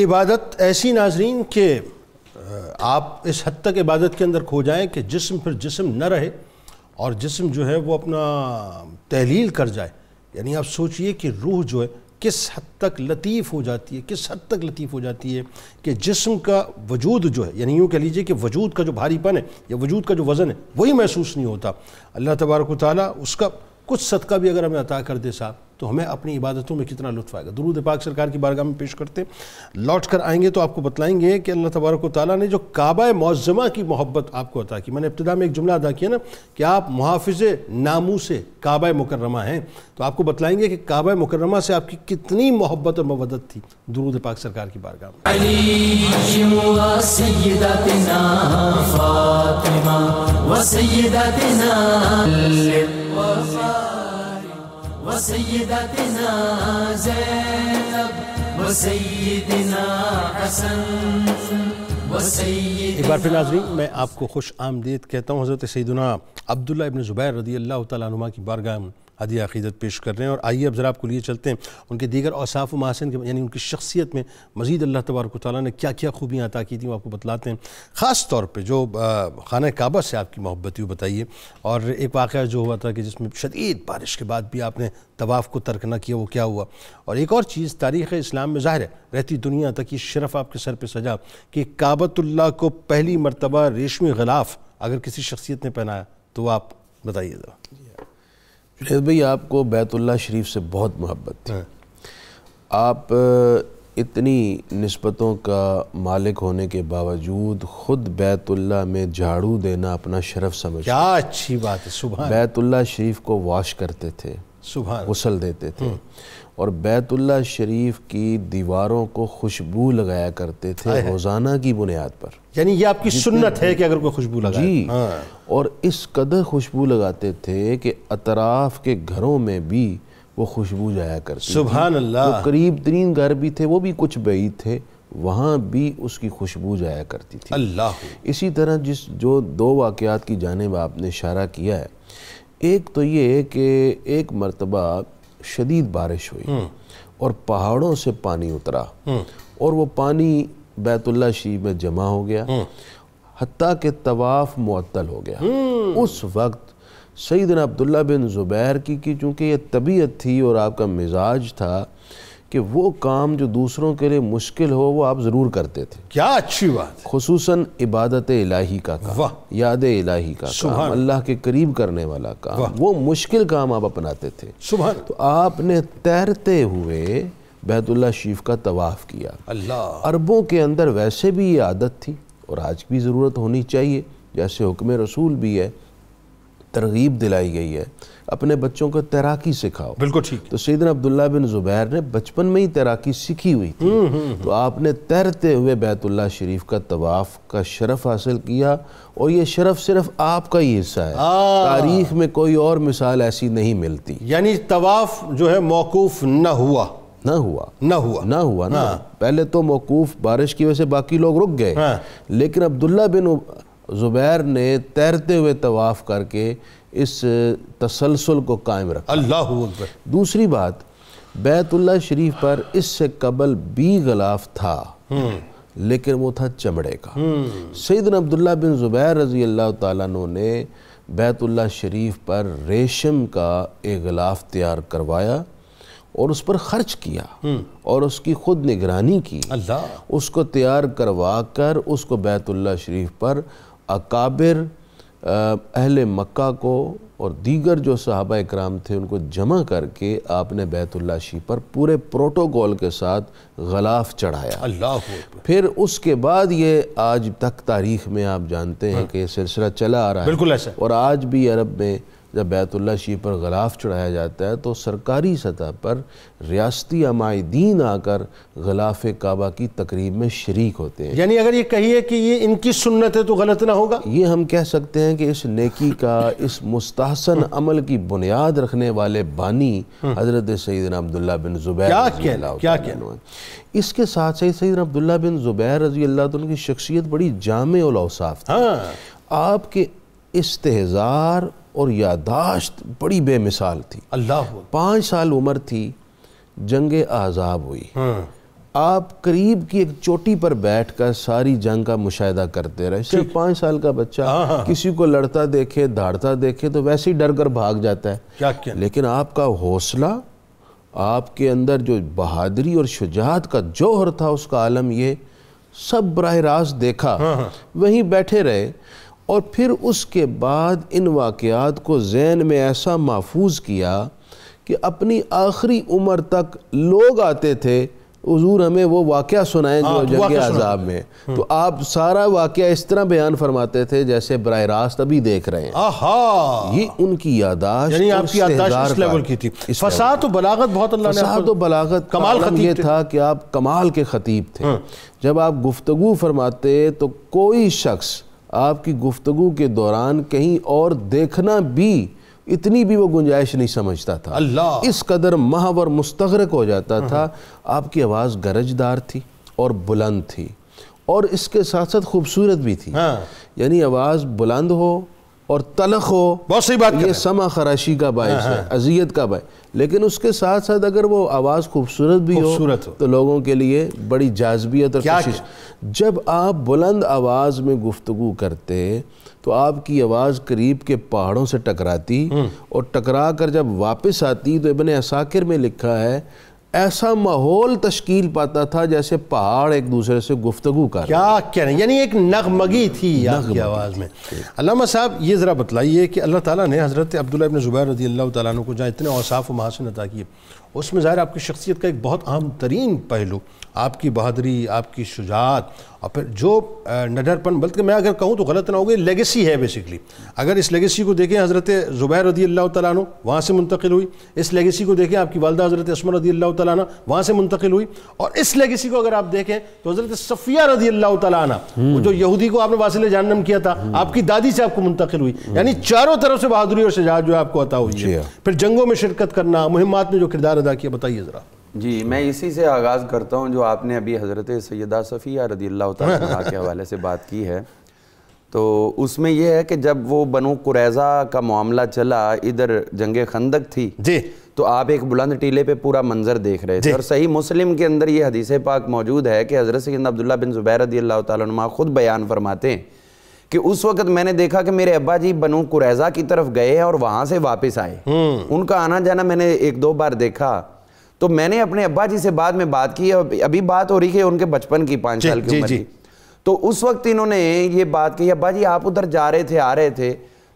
عبادت ایسی ناظرین کہ آپ اس حد تک عبادت کے اندر کھو جائیں کہ جسم پھر جسم نہ رہے اور جسم جو ہے وہ اپنا تحلیل کر جائے۔ یعنی آپ سوچئے کہ روح جو ہے کس حد تک لطیف ہو جاتی ہے، کس حد تک لطیف ہو جاتی ہے کہ جسم کا وجود جو ہے، یعنی یوں کہہ لیجئے کہ وجود کا جو بھاری پن ہے یا وجود کا جو وزن ہے وہی محسوس نہیں ہوتا۔ اللہ تبارک و تعالیٰ اس کا کچھ صدقہ بھی اگر ہمیں عطا کر دے صاحب تو ہمیں اپنی عبادتوں میں کتنا لطف آئے گا۔ درود پاک سرکار کی بارگاہ میں پیش کرتے لوٹ کر آئیں گے تو آپ کو بتلائیں گے کہ اللہ تبارک و تعالیٰ نے جو کعبہ معظمہ کی محبت آپ کو عطا کی۔ میں نے ابتدا میں ایک جملہ ادا کیا نا کہ آپ محافظ ناموس کعبہ مکرمہ ہیں، تو آپ کو بتلائیں گے کہ کعبہ مکرمہ سے آپ کی کتنی محبت اور مودت تھی۔ درود پاک سرکار کی بارگاہ میں۔ علی و سیدتنا فاطمہ و سیدتنا وسیدتنا زینب وسیدنا حسن ایک بار پھر ناظرین میں آپ کو خوش آمدید کہتا ہوں۔ حضرت سیدنا عبداللہ ابن زبیر رضی اللہ تعالیٰ عنہ کی بارگاہ میں ہدیہ عقیدت پیش کر رہے ہیں، اور آئیے اب ذرا آپ کو لیے چلتے ہیں ان کے دیگر اوصاف و محاسن کے، یعنی ان کی شخصیت میں مزید اللہ تبارک و تعالیٰ نے کیا کیا خوبیاں عطا کی تھیں وہ آپ کو بتلاتے ہیں۔ خاص طور پہ جو خانہ کعبہ سے آپ کی محبت تھی وہ بتائیے، اور ایک واقعہ جو ہوا تھا کہ جس میں شدید بارش کے بعد بھی آپ نے طواف کو ترک نہ کیا، وہ کیا ہوا، اور ایک اور چیز تاریخ اسلام میں ظاہر ہے رہتی دنیا تک یہ شرف آپ کے سر پہ سجا کہ کعبۃ اللہ کو پہلی مرتبہ ریشمی غلاف اگر کسی شخصیت نے پہنایا تو آپ بتائیے ذرا۔ جنید بھائی آپ کو بیت اللہ شریف سے بہت محبت تھی، آپ اتنی نسبتوں کا مالک ہونے کے باوجود خود بیت اللہ میں جھاڑو دینا اپنا شرف سمجھتے، کیا اچھی بات ہے، سبحان بیت اللہ شریف کو واش کرتے تھے، سبحان غسل دیتے تھے، اور بیت اللہ شریف کی دیواروں کو خوشبو لگایا کرتے تھے روزانہ کی بنیاد پر۔ یعنی یہ آپ کی سنت ہے کہ اگر کوئی خوشبو لگائے؟ جی، اور اس قدر خوشبو لگاتے تھے کہ اطراف کے گھروں میں بھی وہ خوشبو جایا کرتی، سبحان اللہ، جو قریب ترین گھر بھی تھے وہ بھی کچھ بعید تھے وہاں بھی اس کی خوشبو جایا کرتی تھی۔ اللہ، اسی طرح جو 2 واقعات کی جانب آپ نے اشارہ کیا ہے، ایک تو یہ کہ ایک مرتبہ شدید بارش ہوئی اور پہاڑوں سے پانی اترا اور وہ پانی بیت اللہ شریف میں جمع ہو گیا حتیٰ کہ طواف معطل ہو گیا۔ اس وقت سیدنا عبداللہ بن زبیر کی چونکہ یہ طبیعت تھی اور آپ کا مزاج تھا کہ وہ کام جو دوسروں کے لیے مشکل ہو وہ آپ ضرور کرتے تھے. کیا اچھی بات. خصوصاً عبادت الہی کا کام, واہ. یاد الہی کا کام, اللہ کے قریب کرنے والا کام, وہ مشکل کام آپ اپناتے تھے. سبحان. تو آپ نے تیرتے ہوئے بیت اللہ شریف کا طواف کیا. اللہ. عربوں کے اندر ویسے بھی یہ عادت تھی اور آج بھی ضرورت ہونی چاہیے, جیسے حکم رسول بھی ہے, ترغیب دلائی گئی ہے اپنے بچوں کو تیراکی سکھاؤ. بالکل ٹھیک. تو سیدنا عبداللہ بن زبیر نے بچپن میں ہی تیراکی سیکھی ہوئی تھی, تو آپ نے تیرتے ہوئے بیت اللہ شریف کا طواف کا شرف حاصل کیا, اور یہ شرف صرف آپ کا ہی حصہ ہے, تاریخ میں کوئی اور مثال ایسی نہیں ملتی. یعنی طواف جو ہے موقوف نہ ہوا. پہلے تو موقوف بارش کی وجہ سے باقی لوگ رک گئے, لیکن عبداللہ بن زبیر نے تیرتے ہوئے طواف کر کے اس تسلسل کو قائم رکھا. اللہ اکبر. دوسری بات, بیت اللہ شریف پر اس سے قبل بھی غلاف تھا, لیکن وہ تھا چمڑے کا. سیدنا عبداللہ بن زبیر رضی اللہ تعالیٰ عنہ نے بیت اللہ شریف پر ریشم کا ایک غلاف تیار کروایا اور اس پر خرچ کیا اور اس کی خود نگرانی کی. اللہ. اس کو تیار کروا کر اس کو بیت اللہ شریف پر اکابر اہل مکہ کو اور دیگر جو صحابہ اکرام تھے ان کو جمع کر کے آپ نے بیت اللہ شریف پر پورے پروٹوکول کے ساتھ غلاف چڑھایا. اللہ. پھر اس کے بعد یہ آج تک تاریخ میں آپ جانتے ہیں کہ یہ سلسلہ چلا آ رہا ہے. بالکل ایسا. اور آج بھی عرب میں جب بیت اللہ شریف پر غلاف چڑھایا جاتا ہے تو سرکاری سطح پر ریاستی عمائدین آ کر غلاف کعبہ کی تقریب میں شریک ہوتے ہیں. یعنی اگر یہ کہیے کہ یہ ان کی سنت ہے تو غلط نہ ہوگا. یہ ہم کہہ سکتے ہیں کہ اس نیکی کا, اس مستحسن عمل کی بنیاد رکھنے والے بانی حضرت سیدنا عبداللہ بن زبیر رضی اللہ عنہ. اس کے ساتھ سیدنا عبداللہ بن زبیر رضی اللہ عنہ کی شخصیت بڑی جامع الاوصاف تھی. آپ کے استحضار اور یاداشت بڑی بے مثال تھی. اللہ. 5 سال عمر تھی, جنگ احزاب ہوئی. آپ قریب کی ایک چوٹی پر بیٹھ کر ساری جنگ کا مشاہدہ کرتے رہے. صرف 5 سال کا بچہ کسی کو لڑتا دیکھے, دھاڑتا دیکھے تو ویسے ہی ڈر کر بھاگ جاتا ہے. لیکن آپ کا حوصلہ, آپ کے اندر جو بہادری اور شجاعت کا جوہر تھا, اس کا عالم یہ سب براہ راست دیکھا, وہیں بیٹھے رہے. اور پھر اس کے بعد ان واقعات کو ذہن میں ایسا محفوظ کیا کہ اپنی آخری عمر تک لوگ آتے تھے, حضور ہمیں وہ واقعہ سنائیں جو جنگ احزاب میں. تو آپ سارا واقعہ اس طرح بیان فرماتے تھے جیسے براہ راست ابھی دیکھ رہے ہیں. یہ ان کی یاداشت, یعنی آپ کی یاداشت اس لیول کی تھی. فصاحت و بلاغت بہت اللہ نے. فصاحت و بلاغت کمال خطیب یہ تھا کہ آپ کمال کے خطیب تھے. جب آپ گفتگو فرماتے تو کوئی شخص آپ کی گفتگو کے دوران کہیں اور دیکھنا بھی, اتنی بھی وہ گنجائش نہیں سمجھتا تھا. اللہ. اس قدر محو اور مستغرق ہو جاتا تھا. آپ کی آواز گرجدار تھی اور بلند تھی, اور اس کے ساتھ ساتھ خوبصورت بھی تھی. یعنی آواز بلند ہو اور تلخ ہو, بہت صحیح بات, یہ سمع خراشی کا باعث ہے, اذیت کا باعث. لیکن اس کے ساتھ ساتھ اگر وہ آواز خوبصورت بھی ہو تو لوگوں کے لیے بڑی جاذبیت اور خوشش. جب آپ بلند آواز میں گفتگو کرتے تو آپ کی آواز قریب کے پہاڑوں سے ٹکراتی, اور ٹکرا کر جب واپس آتی تو ابن عساکر میں لکھا ہے ایسا ماحول تشکیل پاتا تھا جیسے پہاڑ ایک دوسرے سے گفتگو کر. کیا کہہ رہے ہیں, یعنی ایک نغمگی تھی آپ کی آواز میں. علامہ صاحب یہ ذرا بتلائیے کہ اللہ تعالیٰ نے حضرت عبداللہ ابن زبیر رضی اللہ تعالیٰ عنہ کو جہاں اتنے اوصاف و محاسن عطا کیے, اس میں ظاہر آپ کی شخصیت کا ایک بہت اہم ترین پہلو آپ کی بہادری, آپ کی شجاعت, اور پھر جو نڈرپن, بلکہ میں اگر کہوں تو غلط نہ ہوگی, لیگیسی ہے بیسکلی. اگر اس لیگیسی کو دیکھیں حضرت زبیر رضی اللہ تعالیٰ عنہ وہاں سے منتقل ہوئی, اس لیگیسی کو دیکھیں آپ کی والدہ حضرت اسماء رضی اللہ تعالیٰ عنہ وہاں سے منتقل ہوئی, اور اس لیگیسی کو اگر آپ دیکھیں تو حضرت صفیہ رضی اللہ تعالیٰ عنہ, وہ جو یہودی کو آپ نے واصل جہنم کیا تھا, آپ کی دادی سے آپ کو منتقل ہوئی. یعنی چاروں طرف سے بہادری اور شجاعت جو آپ کو عطا ہوئی ہے. پھر جنگوں میں شرکت کرنا, مہمات میں جو کردار ادا کیا, بتائیے ذرا. جی میں اسی سے آغاز کرتا ہوں جو آپ نے ابھی حضرت سیدہ صفیہ رضی اللہ تعالیٰ عنہ کے حوالے سے بات کی ہے. تو اس میں یہ ہے کہ جب وہ بنو قریظہ کا معاملہ چلا, ادھر جنگ خندق تھی, تو آپ ایک بلند ٹیلے پہ پورا منظر دیکھ رہے تھے. اور صحیح مسلم کے اندر یہ حدیث پاک موجود ہے کہ حضرت سیدنا عبداللہ بن زبیر رضی اللہ تعالیٰ عنہ خود بیان فرماتے ہیں کہ اس وقت میں نے دیکھا کہ میرے ابا جی بنو قریظہ کی طرف گئے اور وہاں سے واپس آئے. ان کا آنا جانا میں نے 1-2 بار دیکھا. تو میں نے اپنے ابا جی سے بعد میں بات کی، ابھی بات ہو رہی کہ ان کے بچپن کی 5 سال کی عمر کی، تو اس وقت انہوں نے یہ بات کہی ابا جی آپ ادھر جا رہے تھے آ رہے تھے،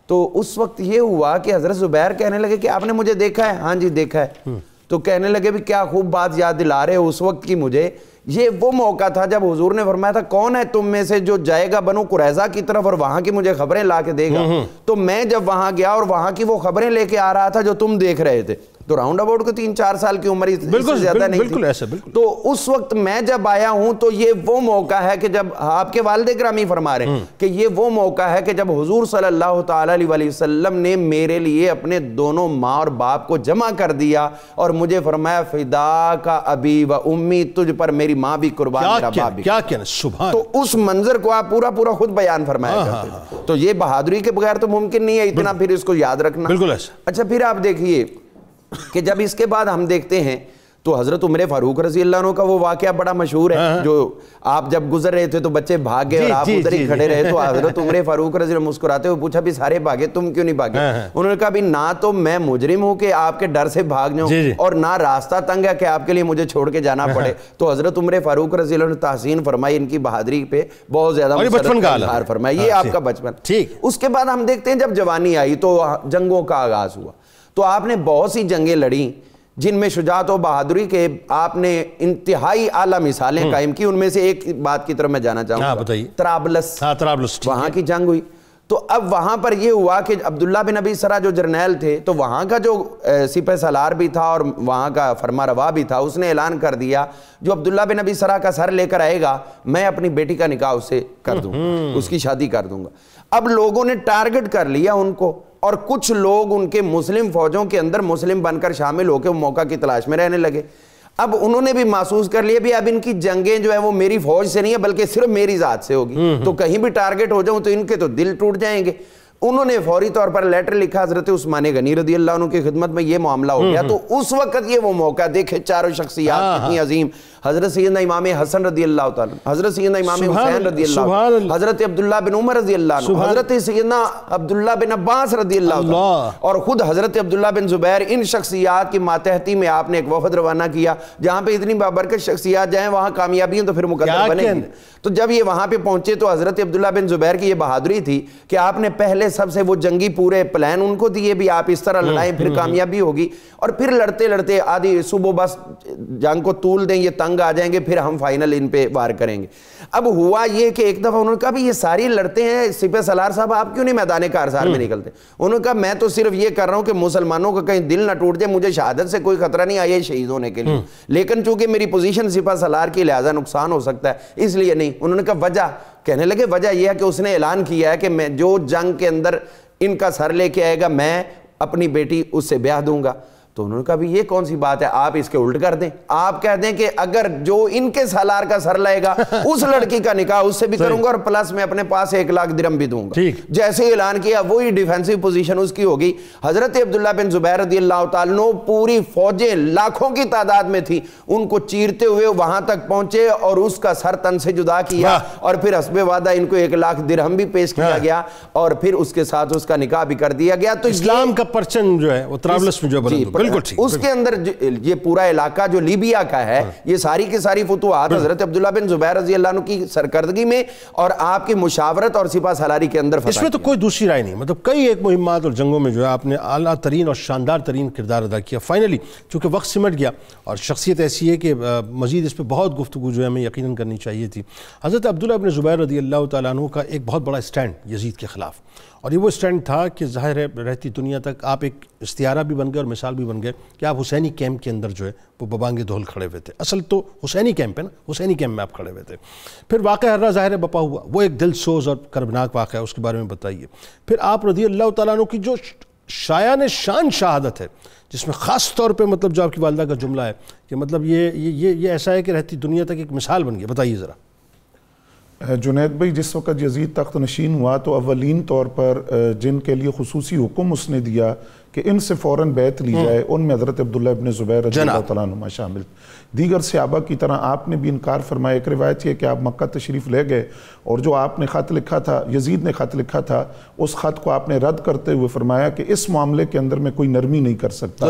تو اس وقت یہ ہوا کہ حضرت زبیر کہنے لگے کہ آپ نے مجھے دیکھا ہے؟ ہاں جی دیکھا ہے۔ تو کہنے لگے بھی کیا خوب بات یاد دلا رہے ہو اس وقت کی مجھے، یہ وہ موقع تھا جب حضور نے فرمایا تھا کون ہے تم میں سے جو جائے گا بنو قریظہ کی طرف اور وہاں کی مجھے خبریں لا کے دے گا، تو میں جب وہاں گیا اور وہاں کی وہ خبریں لے کے آ رہا تھا جو تم دیکھ رہے تھے، تو راؤنڈ اباؤٹ کو 3-4 سال کی عمر سے زیادہ نہیں تھی، تو اس وقت میں جب آیا ہوں تو یہ وہ موقع ہے کہ جب آپ کے والد گرامی فرما رہے ہیں کہ یہ وہ موقع ہے کہ جب حضور صلی اللہ تعالی علیہ وسلم نے میرے لیے اپنے دونوں ماں اور باپ کو جمع کر دیا اور مجھے فرمایا فدا کا ابی و امی، تجھ پر میری ماں بھی قربان میرا باپ بھی، کیا کہنا سبحان۔ تو اس منظر کو آپ پورا خود بیان فرمایا کرتے ہیں، تو یہ بہادری کے بغیر تو ممکن نہیں ہے اتنا پھر اس کو یاد رکھنا۔ بالکل ایسا۔ اچھا پھر آپ دیکھیے کہ جب اس کے بعد ہم دیکھتے ہیں تو حضرت عمر فاروق رضی اللہ عنہ کا وہ واقعہ بڑا مشہور ہے، جو آپ جب گزر رہے تھے تو بچے بھاگ گئے اور آپ ادھر ہی کھڑے رہے، تو حضرت عمر فاروق رضی اللہ مسکراتے ہوئے پوچھا بھی سارے بھاگے تم کیوں نہیں بھاگے؟ انہوں نے کہا بھی نہ تو میں مجرم ہوں کہ آپ کے ڈر سے بھاگ جاؤں اور نہ راستہ تنگ ہے کہ آپ کے لیے مجھے چھوڑ کے جانا پڑے۔ تو حضرت عمر فاروق رضی اللہ عنہ تحسین فرمائی، ان کی بہادری پہ بہت زیادہ اظہار فرمائی، یہ آپ کا بچپن۔ اس کے بعد ہم دیکھتے ہیں جب جوانی آئی تو جنگوں کا آغاز ہوا، تو آپ نے بہت سی جنگیں لڑیں جن میں شجاعت و بہادری کے آپ نے انتہائی اعلیٰ مثالیں قائم کی۔ ان میں سے ایک بات کی طرف میں جانا چاہوں گا، طرابلس وہاں کی جنگ ہوئی۔ تو اب وہاں پر یہ ہوا کہ عبداللہ بن ابی سرا جو جرنیل تھے، تو وہاں کا جو سپہ سالار بھی تھا اور وہاں کا فرما روا بھی تھا، اس نے اعلان کر دیا جو عبداللہ بن ابی سرا کا سر لے کر آئے گا میں اپنی بیٹی کا نکاح اس سے کر دوں گا، اس کی شادی کر دوں گا۔ اب لوگوں نے ٹارگٹ کر لیا ان کو، اور کچھ لوگ ان کے مسلم فوجوں کے اندر مسلم بن کر شامل ہو کے موقع کی تلاش میں رہنے لگے۔ اب انہوں نے بھی محسوس کر لیا بھی اب ان کی جنگیں جو ہے وہ میری فوج سے نہیں ہے بلکہ صرف میری ذات سے ہوگی، تو کہیں بھی ٹارگٹ ہو جاؤں تو ان کے تو دل ٹوٹ جائیں گے۔ انہوں نے فوری طور پر لیٹر لکھا حضرت عثمان غنی رضی اللہ عنہ کی خدمت میں، یہ معاملہ ہو گیا۔ تو اس وقت یہ وہ موقع دیکھے چاروں شخصیات کتنی عظیم، حضرت سیدنا امام حسن رضی اللہ تعالیٰ، حضرت سیدنا امام حسین رضی اللہ عنہ، حضرت عبداللہ بن عمر رضی اللہ عنہ، حضرت سیدنا عبداللہ بن عباس رضی اللہ عنہ، اور خود حضرت عبداللہ بن زبیر۔ ان شخصیات کی ماتحتی میں آپ نے ایک وفد روانہ کیا، جہاں پہ اتنی بابرکت شخصیات جائیں وہاں کامیابی ہیں تو پھر مقدر بنے گی۔ تو جب یہ وہاں پہ پہنچے تو حضرت عبداللہ بن زبیر کی یہ بہادری تھی کہ آپ نے پہلے سب سے وہ جنگی پورے پلان ان کو دیے بھی آپ اس طرح لڑائیں پھر کامیابی ہوگی، اور پھر لڑتے لڑتے آدھی صبح بس جنگ کو طول دیں، یہ تنگ آ جائیں گے، پھر ہم فائنل ان پہ وار کریں گے۔ اب ہوا یہ کہ ایک دفعہ انہوں نے کہا بھی یہ ساری لڑتے ہیں، سپہ سالار صاحب آپ کیوں نہیں میدان کارزار میں نکلتے؟ انہوں نے کہا میں تو صرف یہ کر رہا ہوں کہ مسلمانوں کا کہیں دل نہ ٹوٹ جائے، مجھے شہادت سے کوئی خطرہ نہیں آیا شہید ہونے کے لیے، لیکن چونکہ میری پوزیشن سپہ سالار کی لہٰذا نقصان ہو سکتا ہے اس لیے نہیں۔ انہوں نے کہا وجہ، کہنے لگے وجہ یہ ہے کہ اس نے اعلان کیا ہے کہ میں جو جنگ کے اندر ان کا سر لے کے آئے گا میں اپنی بیٹی اس سے بیاہ دوں گا۔ تو انہوں نے کہا بھی یہ کون سی بات ہے، آپ اس کے الٹ کر دیں، آپ کہہ دیں کہ اگر جو ان کے سالار کا سر لائے گا اس لڑکی کا نکاح اس سے بھی کروں گا اور پلس میں اپنے پاس 1 لاکھ درہم بھی دوں گا۔ جیسے اعلان کیا وہی ڈیفینسو پوزیشن اس کی ہوگی۔ حضرت عبداللہ بن زبیر رضی اللہ تعالیٰ عنہ پوری فوجیں لاکھوں کی تعداد میں تھی، ان کو چیرتے ہوئے وہاں تک پہنچے اور اس کا سر تن سے جدا کیا، اور پھر حسب وعدہ ان کو 1 لاکھ درہم بھی پیش کیا گیا اور پھر اس کے ساتھ اس کا نکاح بھی کر دیا گیا۔ تو اسلام کا پرچم جو ہے وہ طرابلس میں جو بالکل اس کے اندر یہ پورا علاقہ جو لیبیا کا ہے، یہ ساری کی ساری فتوحات حضرت عبداللہ بن زبیر رضی اللہ عنہ کی سرکردگی میں اور آپ کی مشاورت اور سپہ سالاری کے اندر اس میں تو کوئی دوسری رائے نہیں، مطلب کئی ایک مہمات اور جنگوں میں جو ہے آپ نے اعلیٰ ترین اور شاندار ترین کردار ادا کیا۔ فائنلی چونکہ وقت سمٹ گیا اور شخصیت ایسی ہے کہ مزید اس پہ بہت گفتگو جو ہے ہمیں یقیناً کرنی چاہیے تھی۔ حضرت عبداللہ بن زبیر رضی اللہ تعالیٰ عنہ کا ایک بہت بڑا اسٹینڈ یزید کے خلاف، اور یہ وہ اسٹینڈ تھا کہ ظاہر ہے رہتی دنیا تک آپ ایک استعارہ بھی بن گئے اور مثال بھی بن گئے کہ آپ حسینی کیمپ کے اندر جو ہے وہ ببانگ دھول کھڑے ہوئے تھے۔ اصل تو حسینی کیمپ ہے نا، حسینی کیمپ میں آپ کھڑے ہوئے تھے۔ پھر واقعہ ہررا ظاہر بپا ہوا، وہ ایک دل سوز اور کربناک واقعہ ہے، اس کے بارے میں بتائیے۔ پھر آپ رضی اللہ تعالیٰ عنہ کی جو شایان شان شہادت ہے، جس میں خاص طور پہ مطلب جو آپ کی والدہ کا جملہ ہے کہ مطلب یہ ایسا ہے کہ رہتی دنیا تک ایک مثال بن گیا، بتائیے ذرا۔ جنید بھائی جس وقت یزید تخت نشین ہوا تو اولین طور پر جن کے لیے خصوصی حکم اس نے دیا کہ ان سے فوراً بیعت لی جائے، ان میں حضرت عبداللہ ابن زبیر رضی اللہ تعالیٰ عنہ شامل۔ دیگر صحابہ کی طرح آپ نے بھی انکار فرمایا۔ ایک روایت یہ کہ آپ مکہ تشریف لے گئے اور جو آپ نے خط لکھا تھا، یزید نے خط لکھا تھا، اس خط کو آپ نے رد کرتے ہوئے فرمایا کہ اس معاملے کے اندر میں کوئی نرمی نہیں کر سکتا،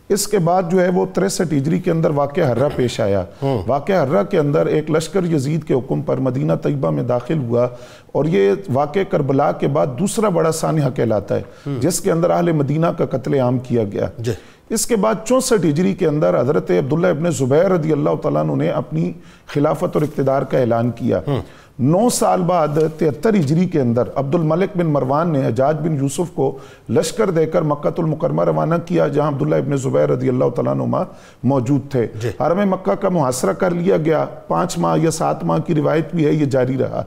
اس کے بعد جو ہے وہ 63 ہجری کے اندر واقعہ حرہ پیش آیا. واقعہ حرہ کے اندر ایک لشکر یزید کے حکم پر مدینہ طیبہ میں داخل ہوا اور یہ واقعہ کربلا کے بعد دوسرا بڑا سانحہ کہلاتا ہے جس کے اندر اہل مدینہ کا قتل عام کیا گیا. اس کے بعد 64 ہجری کے اندر حضرت عبداللہ ابن زبیر رضی اللہ تعالیٰ عنہ نے اپنی خلافت اور اقتدار کا اعلان کیا. 9 سال بعد 73 ہجری کے اندر عبد الملک بن مروان نے حجاج بن یوسف کو لشکر دے کر مکہ المکرمہ روانہ کیا جہاں عبداللہ ابن زبیر رضی اللہ تعالیٰ عنہ موجود تھے. حرم مکہ کا محاصرہ کر لیا گیا. 5 ماہ یا 7 ماہ کی روایت بھی ہے، یہ جاری رہا.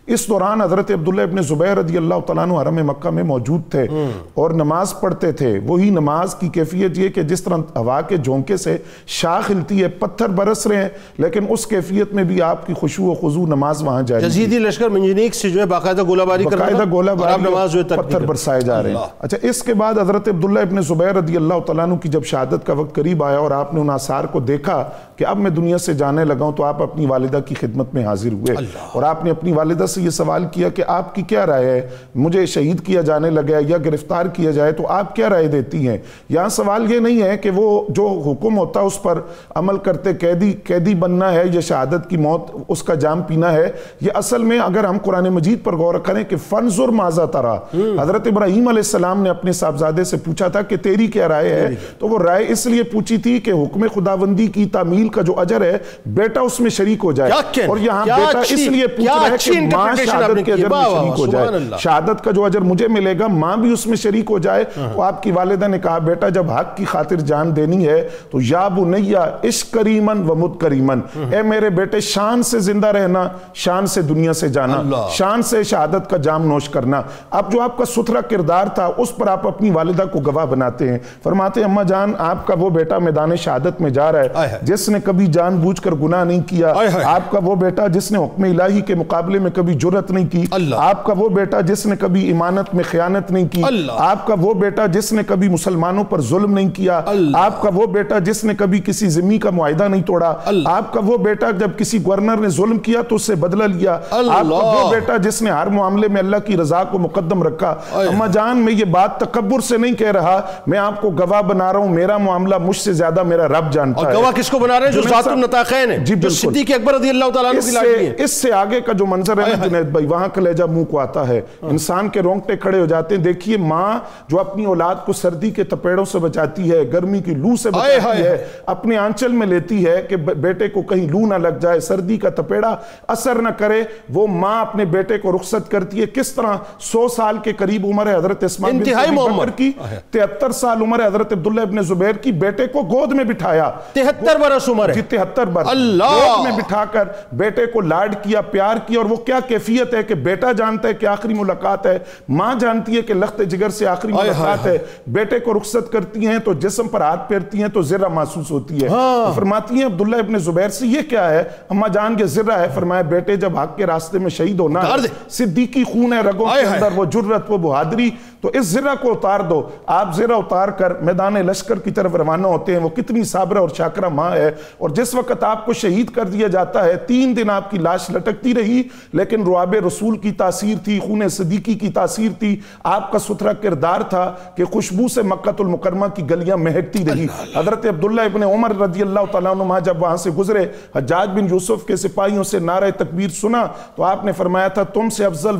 اس دوران حضرت عبداللہ ابن زبیر رضی اللہ تعالیٰ عنہ حرم مکہ میں موجود تھے اور نماز پڑھتے تھے. وہی نماز کی کیفیت یہ کہ جس طرح ہوا کے جھونکے سے شاخ ہلتی ہے، پتھر برس رہے ہیں، لیکن اس کیفیت میں بھی آپ کی خشوع و خضوع نماز وہاں جاری. یزیدی لشکر منجنیق سے جو ہے باقاعدہ گولہ باری کر رہا تھا، گولہ اور آپ نماز جو ہے پتھر برسائے جا رہے ہیں. اچھا، اس کے بعد حضرت عبداللہ ابن زبیر رضی اللہ تعالیٰ عنہ کی جب شہادت کا وقت قریب آیا اور آپ نے ان آثار کو دیکھا کہ اب میں دنیا سے جانے لگا ہوں، تو آپ اپنی والدہ کی خدمت میں حاضر ہوئے اور آپ نے اپنی والدہ سے یہ سوال کیا کہ آپ کی کیا رائے ہے، مجھے شہید کیا جانے لگا یا گرفتار کیا جائے تو آپ کیا رائے دیتی ہیں. یہاں سوال یہ نہیں ہے کہ وہ جو حکم ہوتا اس پر عمل کرتے قیدی بننا ہے یا شہادت کی موت اس کا جام پینا ہے. یہ اصل میں اگر ہم قرآن مجید پر غور کریں کہ فنظر ماذا ترا، حضرت ابراہیم علیہ السلام نے اپنے صاحبزادے سے پوچھا تھا کہ تیری کیا رائے ہے، تو وہ رائے اس لیے پوچھی تھی کہ حکم خداوندی کی تعمیل کا جو اجر ہے بیٹا اس میں شریک ہو جائے. اور یہاں بیٹا اس لیے پوچھ رہا ہے کہ ماں شہادت کے اجر میں شریک ہو جائے، شہادت کا جو اجر مجھے ملے گا ماں بھی اس میں شریک ہو جائے. تو آپ کی والدہ نے کہا بیٹا جب حق کی خاطر جان دینی ہے تو یا بنیا عشق کریمن و مت کریمن، اے میرے بیٹے شان سے زندہ رہنا، شان سے دنیا سے جانا، شان سے شہادت کا جام نوش کرنا. اب جو آپ کا ستھرا کردار تھا اس پر آپ اپنی والدہ کو گواہ بناتے ہیں. فرماتے ہیں اماں جان آپ کا وہ بیٹا میدان شہادت میں جا رہا ہے جس نے کبھی جان بوجھ کر گناہ نہیں کیا، آپ کا وہ بیٹا جس نے حکم الہی کے مقابلے میں کبھی جرت نہیں کی، آپ کا وہ بیٹا جس نے کبھی امانت میں خیانت نہیں کی، آپ کا وہ بیٹا جس نے کبھی مسلمانوں پر ظلم نہیں کیا، آپ کا وہ بیٹا جس نے کبھی کسی ذمہ کا معاہدہ نہیں توڑا، آپ کا وہ بیٹا جب کسی گورنر نے ظلم کیا تو اس سے بدلہ لیا، آپ کا وہ بیٹا جس نے ہر معاملے میں اللہ کی رضا کو مقدم رکھا. اماں جان میں یہ بات تکبر سے نہیں کہہ رہا، میں آپ کو گواہ بنا رہا ہوں، میرا معاملہ مجھ سے زیادہ میرا رب جانتا ہے. اور گواہ کس کو بنا رہے ہیں؟ جو ذات النطاقین ہے، جو صدیق اکبر رضی اللہ تعالیٰ عنہ کی لاڈلی ہے. اس سے آگے کا جو منظر ہے جنید بھائی، وہاں کلیجہ منہ کو آتا ہے، انسان کے رونگٹے کھڑے ہو جاتے ہیں. دیکھیے ماں جو اپنی اولاد کو سردی کے تپیڑوں سے بچاتی ہے، گرمی کی لو سے بچاتی ہے، اپنے آنچل میں لیتی ہے کہ بیٹے کو کہیں لو نہ لگ جائے، سردی کا تپیڑا اثر نہ کرے، وہ ماں اپنے بیٹے کو رخصت کرتی ہے. کس طرح 100 سال کے قریب عمر ہے حضرت اسماء بنت ابی بکر کی، 73 سال عمر ہے حضرت عبداللہ ابن زبیر کی، بیٹے کو گود میں بٹھایا، 73 برس عمر ہے، 73 برس گود میں بٹھا کر بیٹے کو لاڈ کیا، پیار کیا. اور وہ کیا کیفیت ہے کہ بیٹا جانتا ہے کہ آخری ملاقات ہے، ماں جانتی ہے کہ لخت جگر سے آخری ملاقات ہے، بیٹے کو رخصت کرتی ہیں تو جسم پر ہاتھ پھیرتی ہیں تو ذرہ محسوس ہوتی ہے. فرماتی ہیں عبداللہ ابن زبیر سے یہ کیا ہے؟ اماں جان کے ذرہ ہے. فرمایا بیٹے جب حق کے راستے میں شہید ہونا ہے، صدیقی خون ہے رگوں کے اندر، وہ جرت وہ بہادری، تو اس ذرہ کو اتار دو. آپ ذرہ اتار کر میدان لشکر کی طرف روانہ ہوتے ہیں. وہ کتنی صابرہ اور شاکرہ ماں ہے. اور جس وقت آپ کو شہید کر دیا جاتا ہے 3 دن آپ کی لاش لٹکتی رہی، لیکن رواب رسول کی تاثیر تھی، خون صدیقی کی تاثیر تھی، آپ کا ستھرا کردار تھا کہ خوشبو سے مکہ المکرمہ کی گلیاں مہکتی رہی. حضرت عبداللہ ابن عمر رضی اللہ تعالیٰ عنہ جب وہاں سے گزرے، حجاج بن یوسف کے سپاہیوں سے نعرہ تکبیر سنا تو آپ نے فرمایا تھا تم سے افضل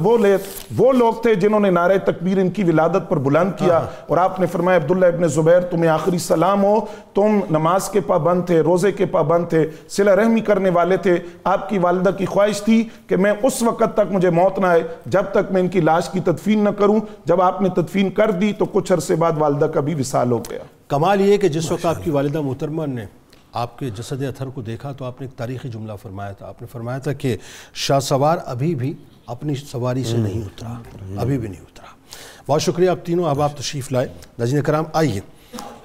وہ لوگ تھے جنہوں نے نعرہ تکبیر ان کی ولادت پر بلند کیا. اور آپ نے فرمایا عبداللہ ابن زبیر تمہیں آخری سلام ہو، تم نماز کے پابند تھے، روزے کے پابند تھے، صلہ رحمی کرنے والے تھے. آپ کی والدہ کی خواہش تھی کہ میں اس وقت تک مجھے موت نہ آئے جب تک میں ان کی لاش کی تدفین نہ کروں. جب آپ نے تدفین کر دی تو کچھ عرصے بعد والدہ کا بھی وصال ہو گیا. کمال یہ کہ جس وقت آپ کی والدہ محترمہ نے آپ کے جسد اطہر کو دیکھا تو آپ نے ایک تاریخی جملہ فرمایا تھا. آپ نے فرمایا تھا کہ شاہ سوار ابھی بھی اپنی سواری سے نہیں اترا، ابھی بھی نہیں اترا. بہت شکریہ آپ تینوں. اب آپ تشریف لائے. ناظرین کرام آئیے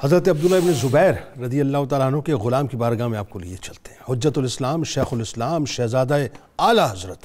حضرت عبداللہ ابن زبیر رضی اللہ تعالیٰ عنہ کے غلام کی بارگاہ میں آپ کو لیے چلتے ہیں. حجت الاسلام، شیخ الاسلام، شہزادہ اعلیٰ حضرت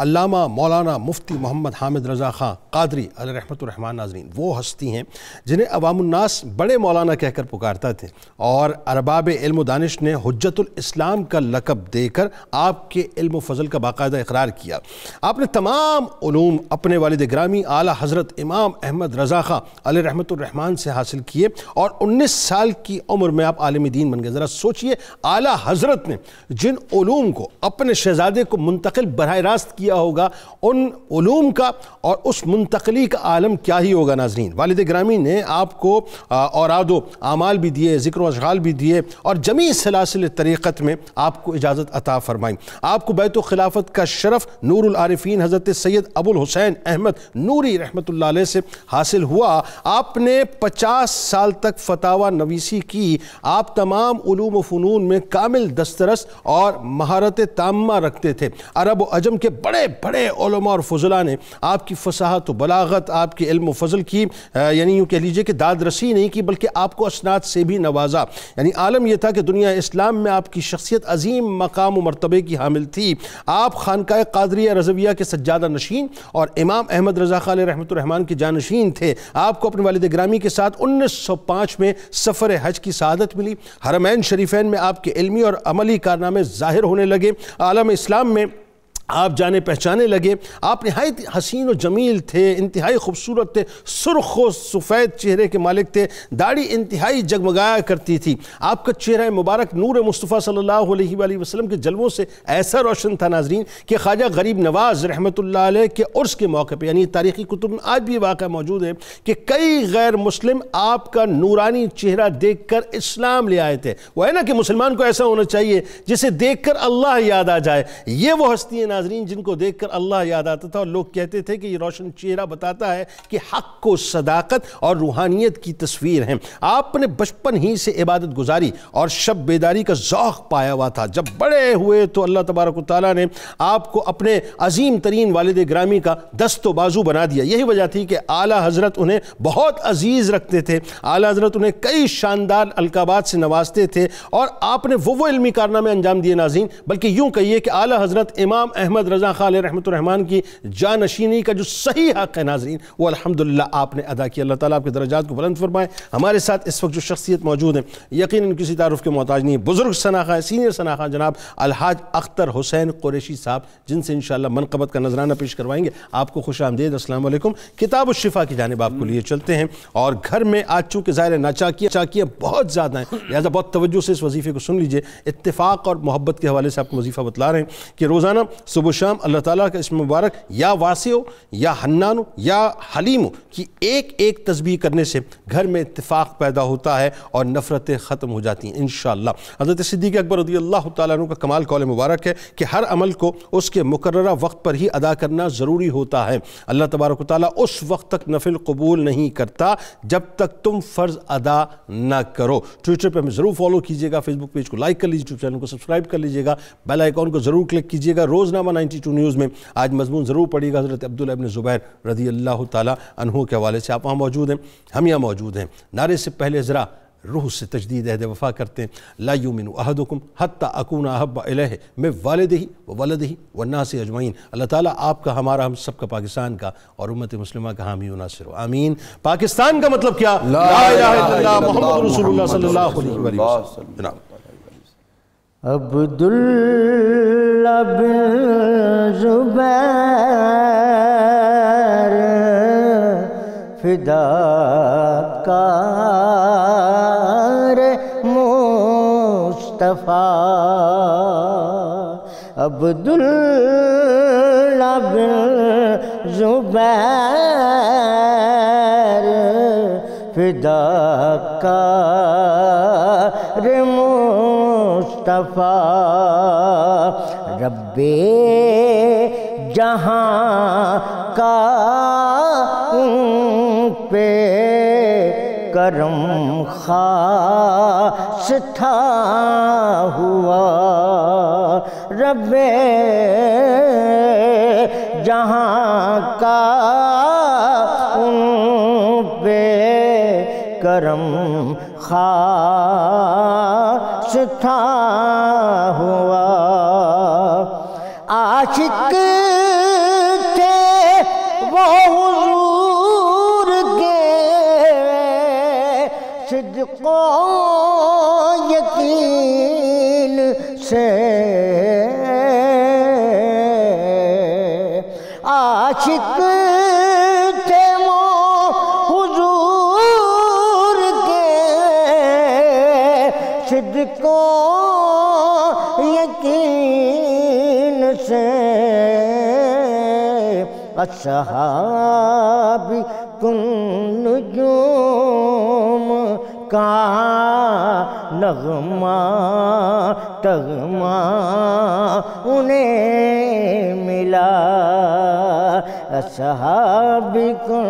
علامہ مولانا مفتی محمد حامد رضا خان قادری علیہ رحمۃ الرحمن ناظرین وہ ہستی ہیں جنہیں عوام الناس بڑے مولانا کہہ کر پکارتا تھے، اور ارباب علم و دانش نے حجت الاسلام کا لقب دے کر آپ کے علم و فضل کا باقاعدہ اقرار کیا۔ آپ نے تمام علوم اپنے والد گرامی اعلیٰ حضرت امام احمد رضا خان علیہ رحمۃ الرحمن سے حاصل کیے، اور 19 سال کی عمر میں آپ عالم دین بن گئے۔ ذرا سوچئے اعلیٰ حضرت نے جن علوم کو اپنے شہزادے کو منتقل براہ راست کیا ہوگا، ان علوم کا اور اس منتقلی کا عالم کیا ہی ہوگا ناظرین۔ والد گرامی نے آپ کو اوراد و اعمال بھی دیے، ذکر و اشغال بھی دیے، اور جمیع سلاسل طریقت میں آپ کو اجازت عطا فرمائی۔ آپ کو بیت و خلافت کا شرف نور العارفین حضرت سید ابو الحسین احمد نوری رحمۃ اللہ علیہ سے حاصل ہوا۔ آپ نے 50 سال تک فتاوی نویسی کی۔ آپ تمام علوم و فنون میں کامل دسترس اور مہارت تامہ رکھتے تھے۔ عرب و عجم کے بڑے بڑے علماء اور فضلاء نے آپ کی فصاحت و بلاغت، آپ کے علم و فضل کی یعنی یوں کہہ لیجئے کہ داد رسی نہیں کی، بلکہ آپ کو اسناد سے بھی نوازا۔ یعنی عالم یہ تھا کہ دنیا اسلام میں آپ کی شخصیت عظیم مقام و مرتبے کی حامل تھی۔ آپ خانقاہ قادریہ رضویہ کے سجادہ نشین اور امام احمد رضا خان علیہ رحمۃ الرحمن کے جانشین تھے۔ آپ کو اپنے والد گرامی کے ساتھ 1905 میں سفر حج کی سعادت ملی۔ حرمین شریفین میں آپ کے علمی اور عملی کارنامے ظاہر ہونے لگے۔ عالم اسلام میں آپ جانے پہچانے لگے۔ آپ نہایت حسین و جمیل تھے، انتہائی خوبصورت تھے، سرخ و سفید چہرے کے مالک تھے، داڑھی انتہائی جگمگایا کرتی تھی۔ آپ کا چہرہ مبارک نور مصطفیٰ صلی اللہ علیہ وآلہ وسلم کے جلووں سے ایسا روشن تھا ناظرین کہ خواجہ غریب نواز رحمۃ اللہ علیہ کے عرس کے موقع پہ، یعنی تاریخی کتب میں آج بھی واقعہ موجود ہے کہ کئی غیر مسلم آپ کا نورانی چہرہ دیکھ کر اسلام لے آئے تھے۔ وہ ہے نا کہ مسلمان کو ایسا ہونا چاہیے جسے دیکھ کر اللہ یاد آ جائے۔ یہ وہ ہستی ہیں ناظرین جن کو دیکھ کر اللہ یاد آتا تھا، اور لوگ کہتے تھے کہ یہ روشن چہرہ بتاتا ہے کہ حق و صداقت اور روحانیت کی تصویر ہیں۔ آپ نے بچپن ہی سے عبادت گزاری اور شب بیداری کا ذوق پایا ہوا تھا۔ جب بڑے ہوئے تو اللہ تبارک و تعالیٰ نے آپ کو اپنے عظیم ترین والد گرامی کا دست و بازو بنا دیا۔ یہی وجہ تھی کہ اعلیٰ حضرت انہیں بہت عزیز رکھتے تھے۔ اعلیٰ حضرت انہیں کئی شاندار القابات سے نوازتے تھے، اور آپ نے وہ علمی کارنامے انجام دیے ناظرین، بلکہ یوں کہیے کہ اعلیٰ حضرت امام احمد رضا خان علیہ رحمۃ الرحمن کی جانشینی کا جو صحیح حق ہے ناظرین، وہ الحمدللہ آپ نے ادا کیا۔ اللہ تعالیٰ آپ کے درجات کو بلند فرمائے۔ ہمارے ساتھ اس وقت جو شخصیت موجود ہیں یقیناً کسی تعارف کے محتاج نہیں ہے، بزرگ ثناخواں، سینئر ثناخواں جناب الحاج اختر حسین قریشی صاحب، جن سے انشاءاللہ منقبت کا نذرانہ پیش کروائیں گے۔ آپ کو خوش آمدید، السلام علیکم۔ کتاب الشفا کی جانب آپ کو لیے چلتے ہیں، اور گھر میں آج چونکہ ظاہر ہے ناچاکیاں بہت زیادہ ہیں، لہٰذا بہت توجہ سے اس وظیفے کو سن لیجئے۔ اتفاق اور محبت کے حوالے سے آپ کو وظیفہ بتلا رہے ہیں کہ روزانہ صبح و شام اللہ تعالیٰ کا اسم مبارک یا واسع ہو یا حنان ہو یا حلیم ہو کی ایک ایک تسبیح کرنے سے گھر میں اتفاق پیدا ہوتا ہے اور نفرتیں ختم ہو جاتی ہیں انشاءاللہ۔ حضرت صدیق اکبر رضی اللہ تعالیٰ عنہ کا کمال قول مبارک ہے کہ ہر عمل کو اس کے مقررہ وقت پر ہی ادا کرنا ضروری ہوتا ہے۔ اللہ تبارک و تعالیٰ اس وقت تک نفل قبول نہیں کرتا جب تک تم فرض ادا نہ کرو۔ ٹویٹر پہ ہمیں ضرور فالو کیجیے گا، فیس بک پیج کو لائک کر لیجیے، یوٹیوب چینل کو سبسکرائب کر لیجیے گا، بیل آئیکن کو ضرور کلک کیجیے گا۔ روزنامہ 92 نیوز میں آج مضمون ضرور پڑھیے گا حضرت عبداللہ ابن زبیر رضی اللہ تعالیٰ عنہ کے حوالے سے۔ آپ وہاں موجود ہیں، ہم یہاں موجود ہیں۔ نعرے سے پہلے ذرا روح سے تجدید عہد وفا کرتے ہیں۔ لا یؤمن احدکم حتی اکون احب الیہ من والدہ وولدہ والناس اجمعین۔ اللہ تعالیٰ آپ کا، ہمارا، ہم سب کا، پاکستان کا اور امت مسلمہ کا حامی و ناصر ہو، آمین۔ پاکستان کا مطلب کیا؟ لا الہ الا اللہ محمد رسول اللہ صلی اللہ علیہ وسلم۔ جناب عبداللہ بن زبیر فداکار مصطفیٰ، عبداللہ بن زبیر فداکار مصطفیٰ، رب جہاں کا ان پہ کرم خاص تھا ہوا، رب جہاں کا ان پہ کرم خاص تھا ہوا، عاشق تھے وہ حضور کے صدق و یقین سے، عاشق تھے وہ حضور کے صدق و یقین سے، اصحابی کن نجوم کا نغمہ تغمہ انہیں ملا، اصحابی کن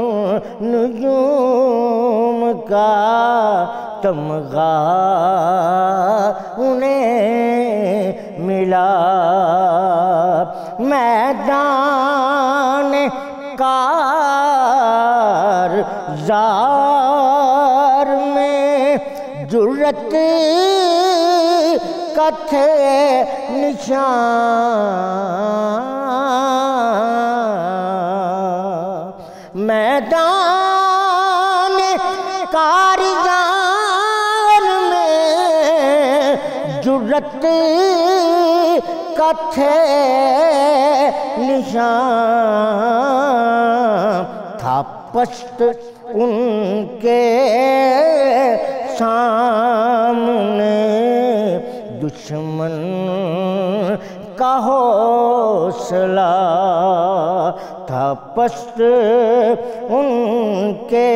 نجوم کا تمغہ انہیں ملا، میدان کارزار میں جرت کا تھے نشان، میدان کارزار میں جرت کا تھے نشان، تھا پشت ان کے سامنے دشمن کا حوصلہ، تھا پشت ان کے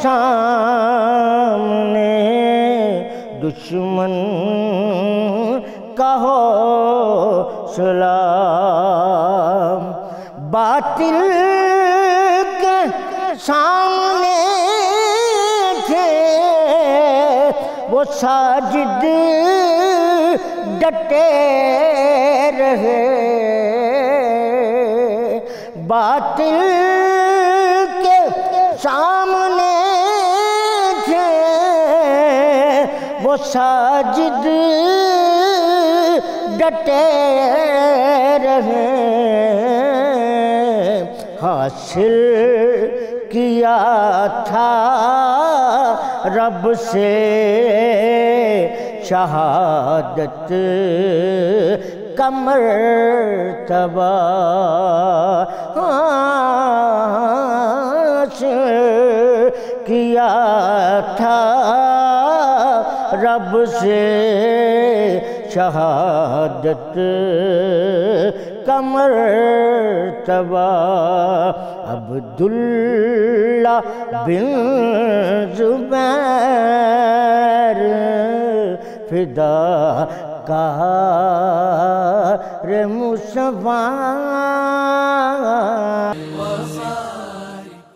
سامنے دشمن کا حوصلہ، باطل کے سامنے تھے وہ ساجد ڈٹے رہے، باطل کے سامنے تھے وہ ساجد ڈٹے رہے، حاصل کیا تھا رب سے شہادت کا مرتبہ، حاصل کیا تھا رب سے شہادت کا مرتبہ، عبداللہ بن زبیر فدا کار مصطفیٰ